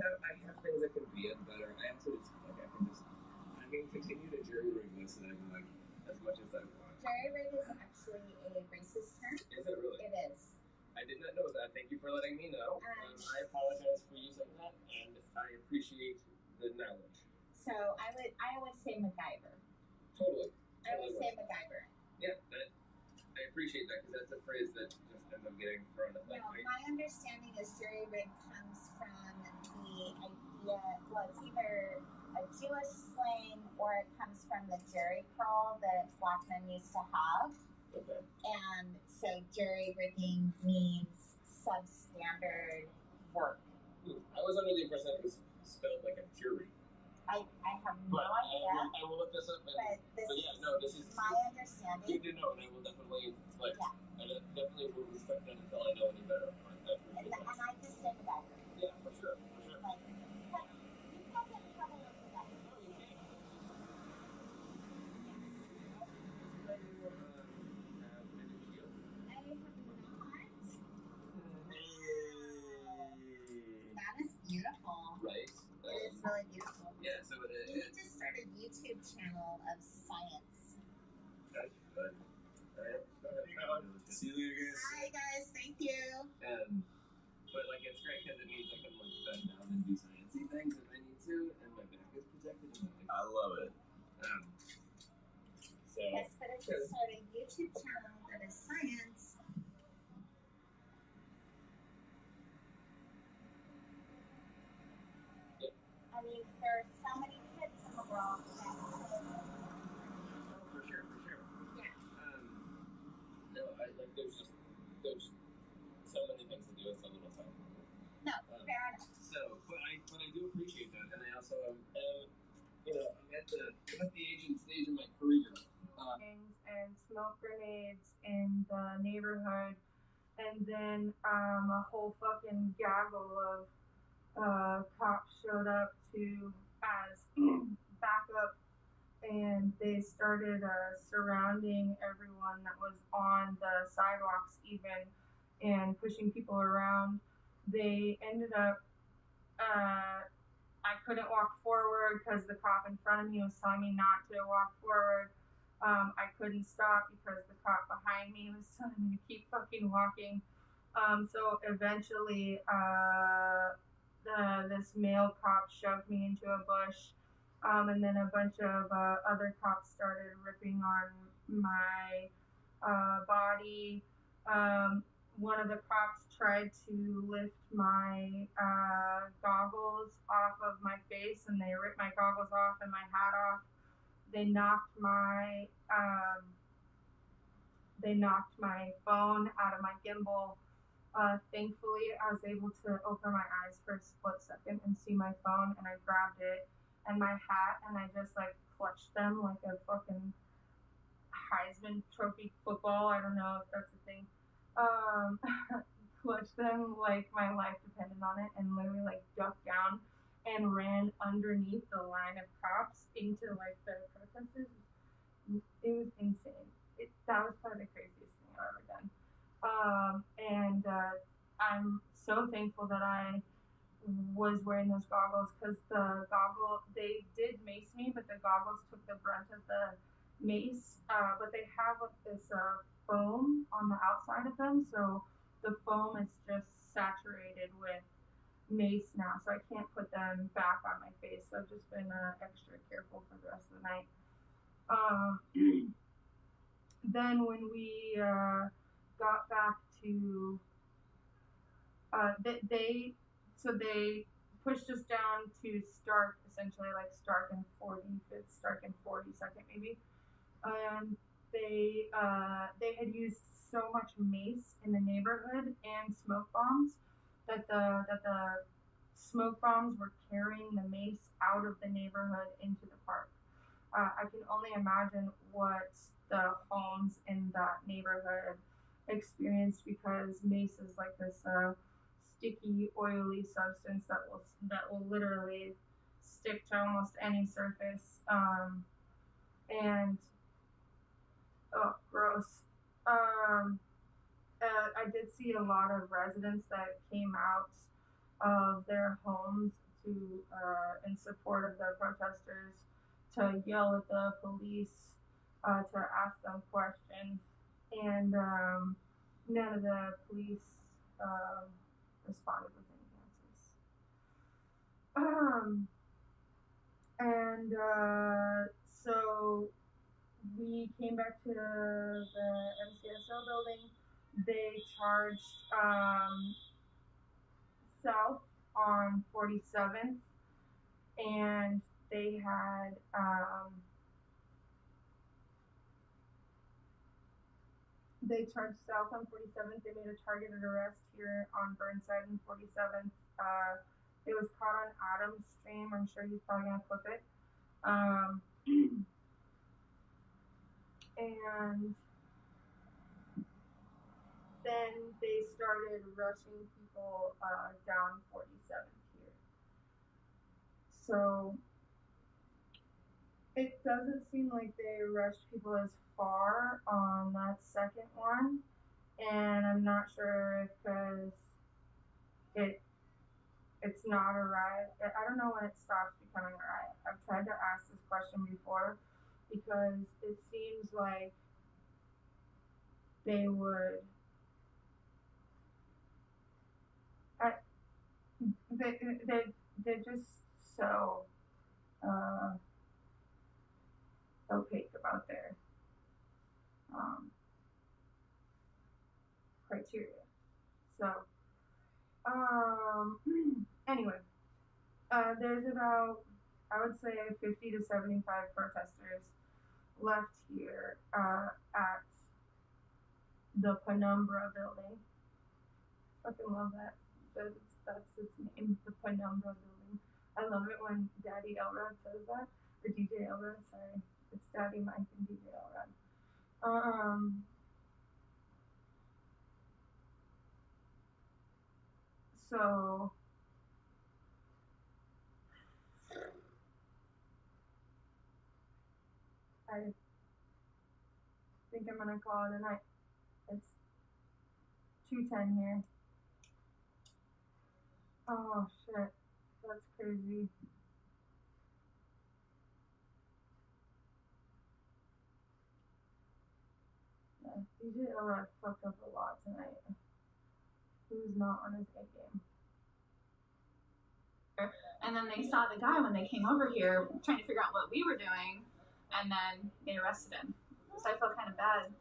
Speaker 9: have things that can be better. I actually just like I can continue to jury rig this thing like as much as I want.
Speaker 10: Jury rig is actually a racist term.
Speaker 9: Is it really?
Speaker 10: It is.
Speaker 9: I did not know that. Thank you for letting me know. I apologize for using that, and I appreciate the knowledge.
Speaker 10: So I would say MacGyver.
Speaker 9: Totally.
Speaker 10: I would say MacGyver.
Speaker 9: Yeah, I appreciate that because that's a phrase that just ends up getting thrown at
Speaker 10: No, my understanding is jury rig comes from the idea, well, it's either a Jewish slang or it comes from the jerry curl that black men used to have.
Speaker 9: Okay.
Speaker 10: And so jury rigging means substandard work.
Speaker 9: I was under the impression that it was spelled like a jury.
Speaker 10: I have no idea.
Speaker 9: I will look this up.
Speaker 10: But this is my understanding.
Speaker 9: Good to know, and I will definitely I definitely will respect that until I know any better.
Speaker 10: And I just say MacGyver.
Speaker 9: Yeah, for sure.
Speaker 10: Like, you can't get in trouble with MacGyver.
Speaker 9: No, you can't.
Speaker 10: That is beautiful.
Speaker 9: Right.
Speaker 10: It is really beautiful.
Speaker 9: Yeah, so it is.
Speaker 10: You need to start a YouTube channel of science.
Speaker 9: That's good.
Speaker 3: See you later, guys.
Speaker 10: Hi, guys. Thank you.
Speaker 9: But like it's great because it means I can like bend down and do sciencey things if I need to, and my back is protected.
Speaker 3: I love it.
Speaker 9: So
Speaker 10: Yes, but if you start a YouTube channel that is science. I mean, there are so many kids in the world that
Speaker 9: for sure.
Speaker 10: Yeah.
Speaker 9: No, there's so many things to do with so little time.
Speaker 10: No, fair enough.
Speaker 9: So, but I do appreciate that, and I also am I'm at the age and stage of my career.
Speaker 8: And smoke grenades in the neighborhood, and then a whole fucking gaggle of cops showed up as backup, and they started surrounding everyone that was on the sidewalks even, and pushing people around. They ended up, I couldn't walk forward because the cop in front of me was telling me not to walk forward. I couldn't stop because the cop behind me was telling me to keep fucking walking. So eventually, this male cop shoved me into a bush, and then a bunch of other cops started ripping on my body. One of the cops tried to lift my goggles off of my face, and they ripped my goggles off and my hat off. They knocked my phone out of my gimbal. Thankfully, I was able to open my eyes for a split second and see my phone, and I grabbed it and my hat, and I just like clutched them like a fucking Heisman Trophy football. I don't know if that's a thing. Clutched them like my life depended on it, and literally like ducked down and ran underneath the line of cops into like the protesters. It was insane. That was probably the craziest thing I've ever done. And I'm so thankful that I was wearing those goggles, because they did mace me, but the goggles took the brunt of the mace. But they have this foam on the outside of them, so the foam is just saturated with mace now, so I can't put them back on my face. So I've just been extra careful for the rest of the night. Then when we got back to they pushed us down to Stark, essentially like Stark and 45th, Stark and 42nd maybe. They had used so much mace in the neighborhood and smoke bombs that the smoke bombs were carrying the mace out of the neighborhood into the park. I can only imagine what the homes in that neighborhood experienced, because mace is like this sticky, oily substance that will literally stick to almost any surface. And oh, gross. I did see a lot of residents that came out of their homes to in support of the protesters, to yell at the police, to ask them questions, and none of the police responded with any answers. And so we came back to the MCSO building. They charged south on 47th, and they had they charged south on 47th. They made a targeted arrest here on Burnside and 47th. It was caught on Adam's stream. I'm sure he's probably gonna clip it. And then they started rushing people down 47th here. So it doesn't seem like they rushed people as far on that second one, and I'm not sure if because it's not a riot. I don't know when it stops becoming a riot. I've tried to ask this question before, because it seems like they would. They're just so opaque about their criteria. So anyway, there's about, I would say, 50 to 75 protesters left here at the Penumbra building. Fucking love that. That's its name, the Penumbra building. I love it when Daddy Elrod says that, or DJ Elrod, sorry. It's Daddy Mike and DJ Elrod. So I think I'm gonna call it a night. It's 2:10 here. Oh shit, that's crazy. Yeah, DJ Elrod fucked up a lot tonight. He was not on his A game.
Speaker 4: And then they saw the guy when they came over here trying to figure out what we were doing, and then they arrested him. So I felt kind of bad.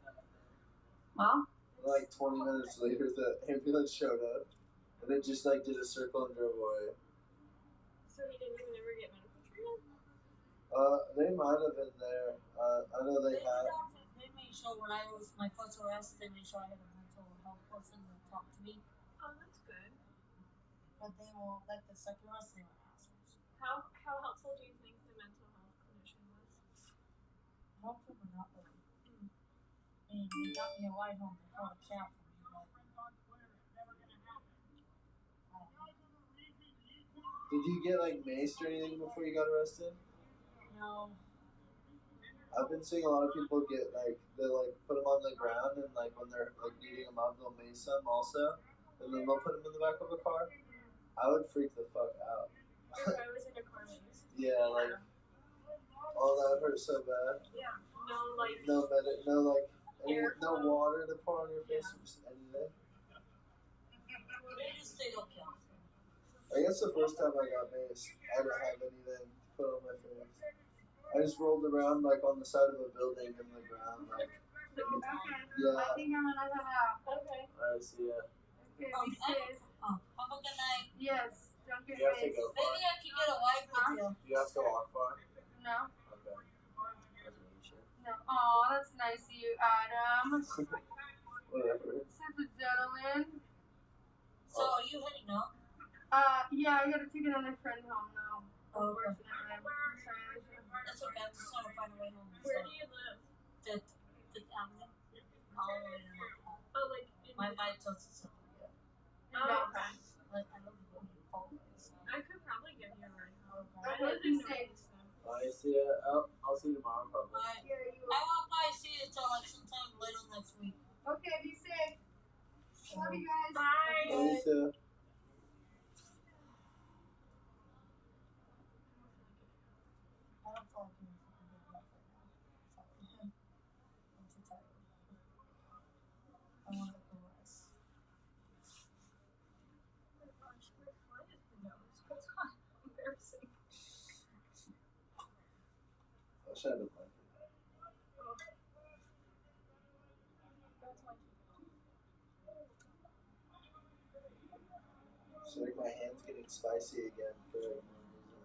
Speaker 4: Well,
Speaker 2: like 20 minutes later, the ambulance showed up, and it just like did a circle and drove away.
Speaker 4: So he didn't even ever get medical treatment?
Speaker 2: They might have been there. I know they had.
Speaker 11: They made sure when I was my first arrest, they made sure I had a mental health person to talk to me.
Speaker 4: Oh, that's good.
Speaker 11: But they won't, like the second arrest, they were assholes.
Speaker 4: How helpful do you think the mental health clinician was?
Speaker 11: Helpful, but not really. I mean, they got me a ride home before the cab for me, but
Speaker 2: Did you get like maced or anything before you got arrested?
Speaker 11: no.
Speaker 2: I've been seeing a lot of people get like they like put them on the ground, and like when they're like beating them up, they'll mace them also, and then they'll put them in the back of a car. I would freak the fuck out.
Speaker 4: I was in a car maze.
Speaker 2: Yeah, like all that hurt so bad.
Speaker 4: Yeah. No, like.
Speaker 2: No water to pour on your face or just anything.
Speaker 11: They just say they'll kill.
Speaker 2: I guess the first time I got maced, I didn't have anything put on my face. I just rolled around like on the side of a building in the ground, like. Yeah.
Speaker 8: I think I'm gonna head out.
Speaker 4: Okay.
Speaker 2: Alright, see ya.
Speaker 8: Okay, be safe.
Speaker 11: Have a good night.
Speaker 8: Yes, don't get
Speaker 2: You have to
Speaker 8: maced.
Speaker 2: go far.
Speaker 11: Maybe I can get a wife with you.
Speaker 2: Do you have to walk far?
Speaker 8: No.
Speaker 2: Okay. That's really sure.
Speaker 8: No. Aw, that's nice of you, Adam.
Speaker 2: Whatever.
Speaker 8: Such a gentleman.
Speaker 11: So are you heading out?
Speaker 8: Yeah, I gotta take another friend home now.
Speaker 11: Oh, okay.
Speaker 8: Unfortunately. I'm sorry.
Speaker 11: That's okay. I'm just trying to find a way home.
Speaker 6: Where do you live?
Speaker 11: The Avenue. All the way to North Pole.
Speaker 6: Oh, like in
Speaker 11: My tells us something.
Speaker 6: Oh, okay.
Speaker 11: I love you always.
Speaker 6: I could probably give you a ride home.
Speaker 8: I hope you safe.
Speaker 2: I see it. I'll see you tomorrow probably.
Speaker 11: I won't probably see you until like sometime later next week.
Speaker 8: Okay, be safe. Love you guys.
Speaker 6: Bye.
Speaker 2: You too.
Speaker 11: I don't feel like doing something big enough right now. Sorry. I'm too tired. I want to go rest.
Speaker 6: Oh my gosh, my flight has been down. It's so embarrassing.
Speaker 2: I should have been.
Speaker 6: That's my
Speaker 2: It's like my hand's getting spicy again for no reason.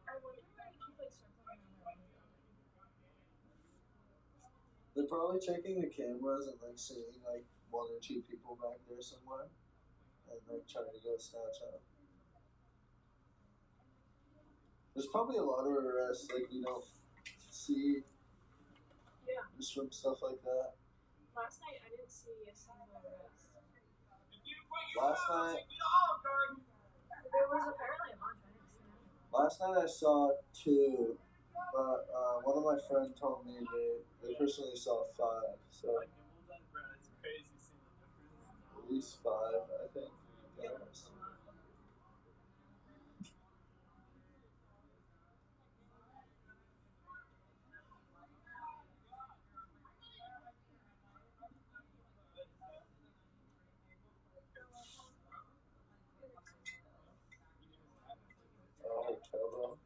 Speaker 6: I wonder why I keep like circling around the building.
Speaker 2: They're probably checking the cameras and like seeing like 1 or 2 people back there somewhere, and like trying to go snatch up. There's probably a lot of arrests like we don't see.
Speaker 6: Yeah.
Speaker 2: Just from stuff like that.
Speaker 6: Last night I didn't see a single arrest.
Speaker 2: Last night.
Speaker 6: There was apparently a bunch. I didn't see them.
Speaker 2: Last night I saw 2, but one of my friends told me they personally saw 5. So
Speaker 5: It's crazy seeing the difference.
Speaker 2: at least 5, I think. Yes. Oh, Kelbo.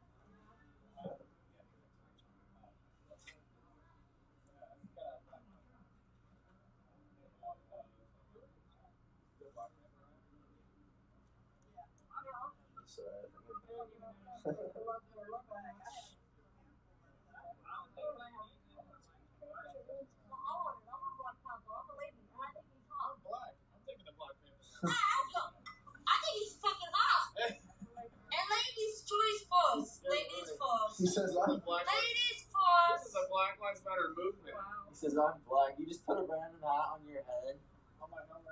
Speaker 11: I think he's fucking hot. And ladies' choice first. Ladies first.
Speaker 2: He says I'm black.
Speaker 11: Ladies first.
Speaker 3: This is a Black Lives Matter movement.
Speaker 6: Wow.
Speaker 2: He says I'm black. You just put a random hat on your head.
Speaker 3: Oh my God.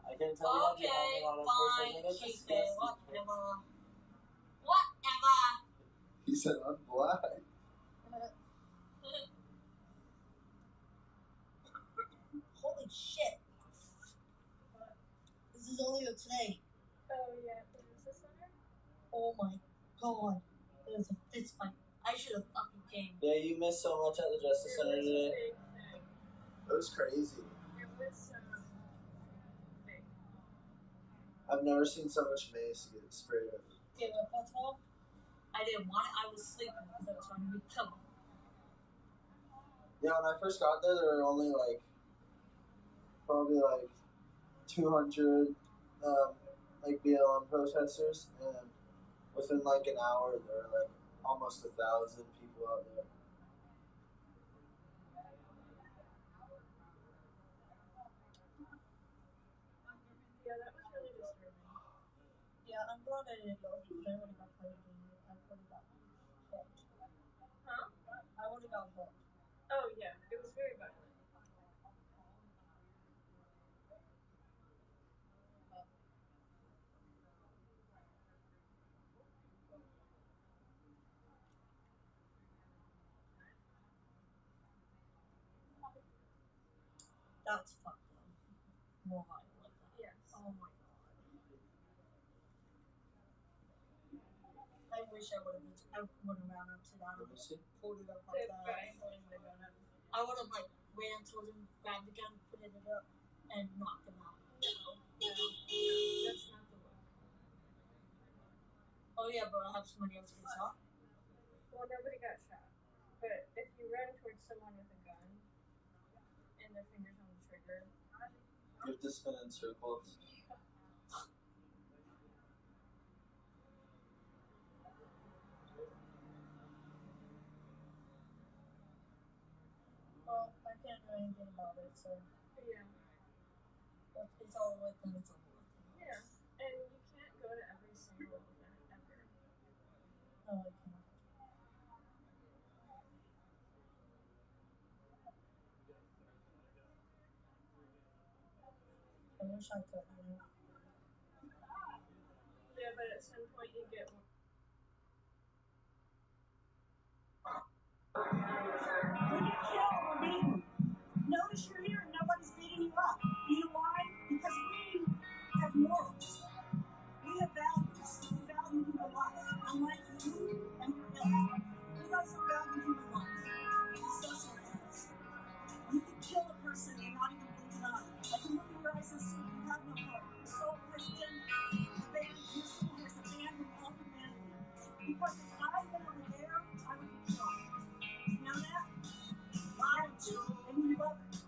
Speaker 2: I can tell you
Speaker 11: Okay,
Speaker 2: have on
Speaker 11: fine.
Speaker 2: it first.
Speaker 11: Keep it. Whatever. Whatever.
Speaker 2: He said I'm black.
Speaker 11: Holy shit. This is only of today.
Speaker 6: Oh yeah, the Justice Center.
Speaker 11: Oh my god. It was a fist fight. I should have fucking came.
Speaker 2: Yeah, you missed so much at the Justice Center
Speaker 6: It was a
Speaker 2: today.
Speaker 6: big thing.
Speaker 2: It was crazy.
Speaker 6: It was big.
Speaker 2: I've never seen so much mace get sprayed.
Speaker 11: Okay, well, first of all, I didn't want it. I was sleeping because I was trying to be killed.
Speaker 2: Yeah, when I first got there were only like probably like 200 like BLM protesters, and within like an hour there were like almost 1,000 people out there.
Speaker 6: Yeah, that was really disturbing.
Speaker 11: Yeah, I'm glad I didn't go because I would have got played and I would have got hooked.
Speaker 6: Huh?
Speaker 11: I would have got hooked.
Speaker 6: Oh yeah, it was very violent.
Speaker 11: That's fucked up. Why like that?
Speaker 6: Yes.
Speaker 11: Oh my god. I wish I would have ran up to that and pulled it up like that. I would have like ran towards him, grabbed the gun, put it up, and knocked him out.
Speaker 6: That's not the way.
Speaker 11: Oh yeah, but I have somebody else get shot.
Speaker 6: Well, nobody got shot. But if you run towards someone with a gun and their fingers on the trigger,
Speaker 2: You have to spin in circles.
Speaker 11: anything about it, so
Speaker 6: Yeah.
Speaker 11: it's all with and it's over with.
Speaker 6: Yeah. And you can't go to every single event ever.
Speaker 11: No, I can't. I wish I could.
Speaker 6: Yeah, but at some point you get one.
Speaker 11: When you kill, we're beaten. Notice you're here and nobody's beating you up. You know why? Because we have morals. We have values. We value human life. Unlike you and your ilk, you guys don't value human life. You're sociopaths. You can kill a person and not even blink an eye. I can look in your eyes and see you have no heart. Your soul has been abandoned. Your soul has abandoned all humanity. Because if I had been over there, I would be killed. You know that? I do. And you love it.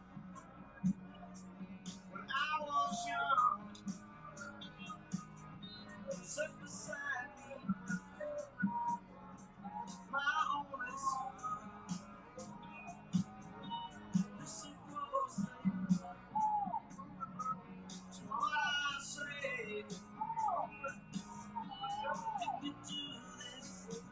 Speaker 2: When I was young, sat beside me, my only son. Listen closely to what I say. Did you do this?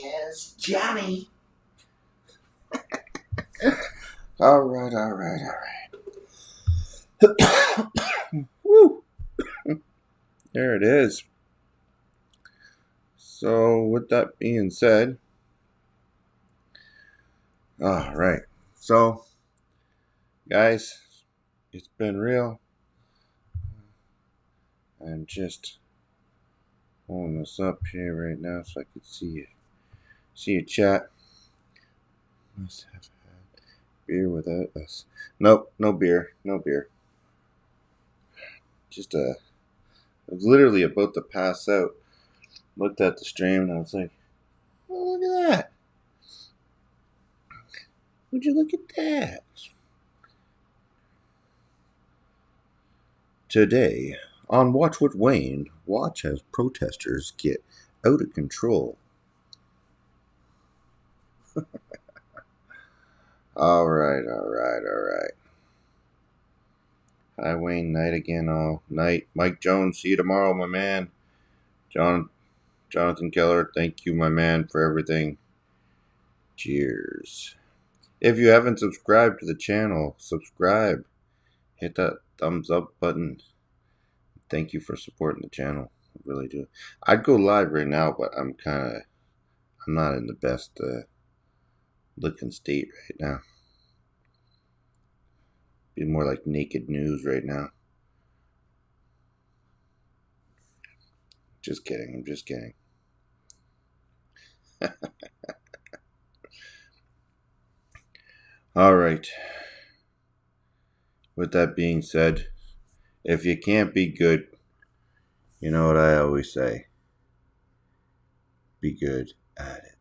Speaker 1: is Johnny. All right. Woo. There it is. So, with that being said, all right. So, guys, it's been real. I'm just pulling this up here right now so I can see your chat. Must have had beer without us. Nope, no beer. Just I was literally about to pass out. Looked at the stream and I was like, oh, look at that. Would you look at that? Today, on Watch with Wayne, watch as protesters get out of control. All right. Hi, Wayne. Night again. All night. Mike Jones. See you tomorrow, my man. Jonathan Keller. Thank you, my man, for everything. Cheers. If you haven't subscribed to the channel, subscribe. Hit that thumbs up button. Thank you for supporting the channel. I really do. I'd go live right now, but I'm not in the best looking state right now. Be more like naked news right now. Just kidding. I'm just kidding. All right. With that being said, if you can't be good, you know what I always say. Be good at it.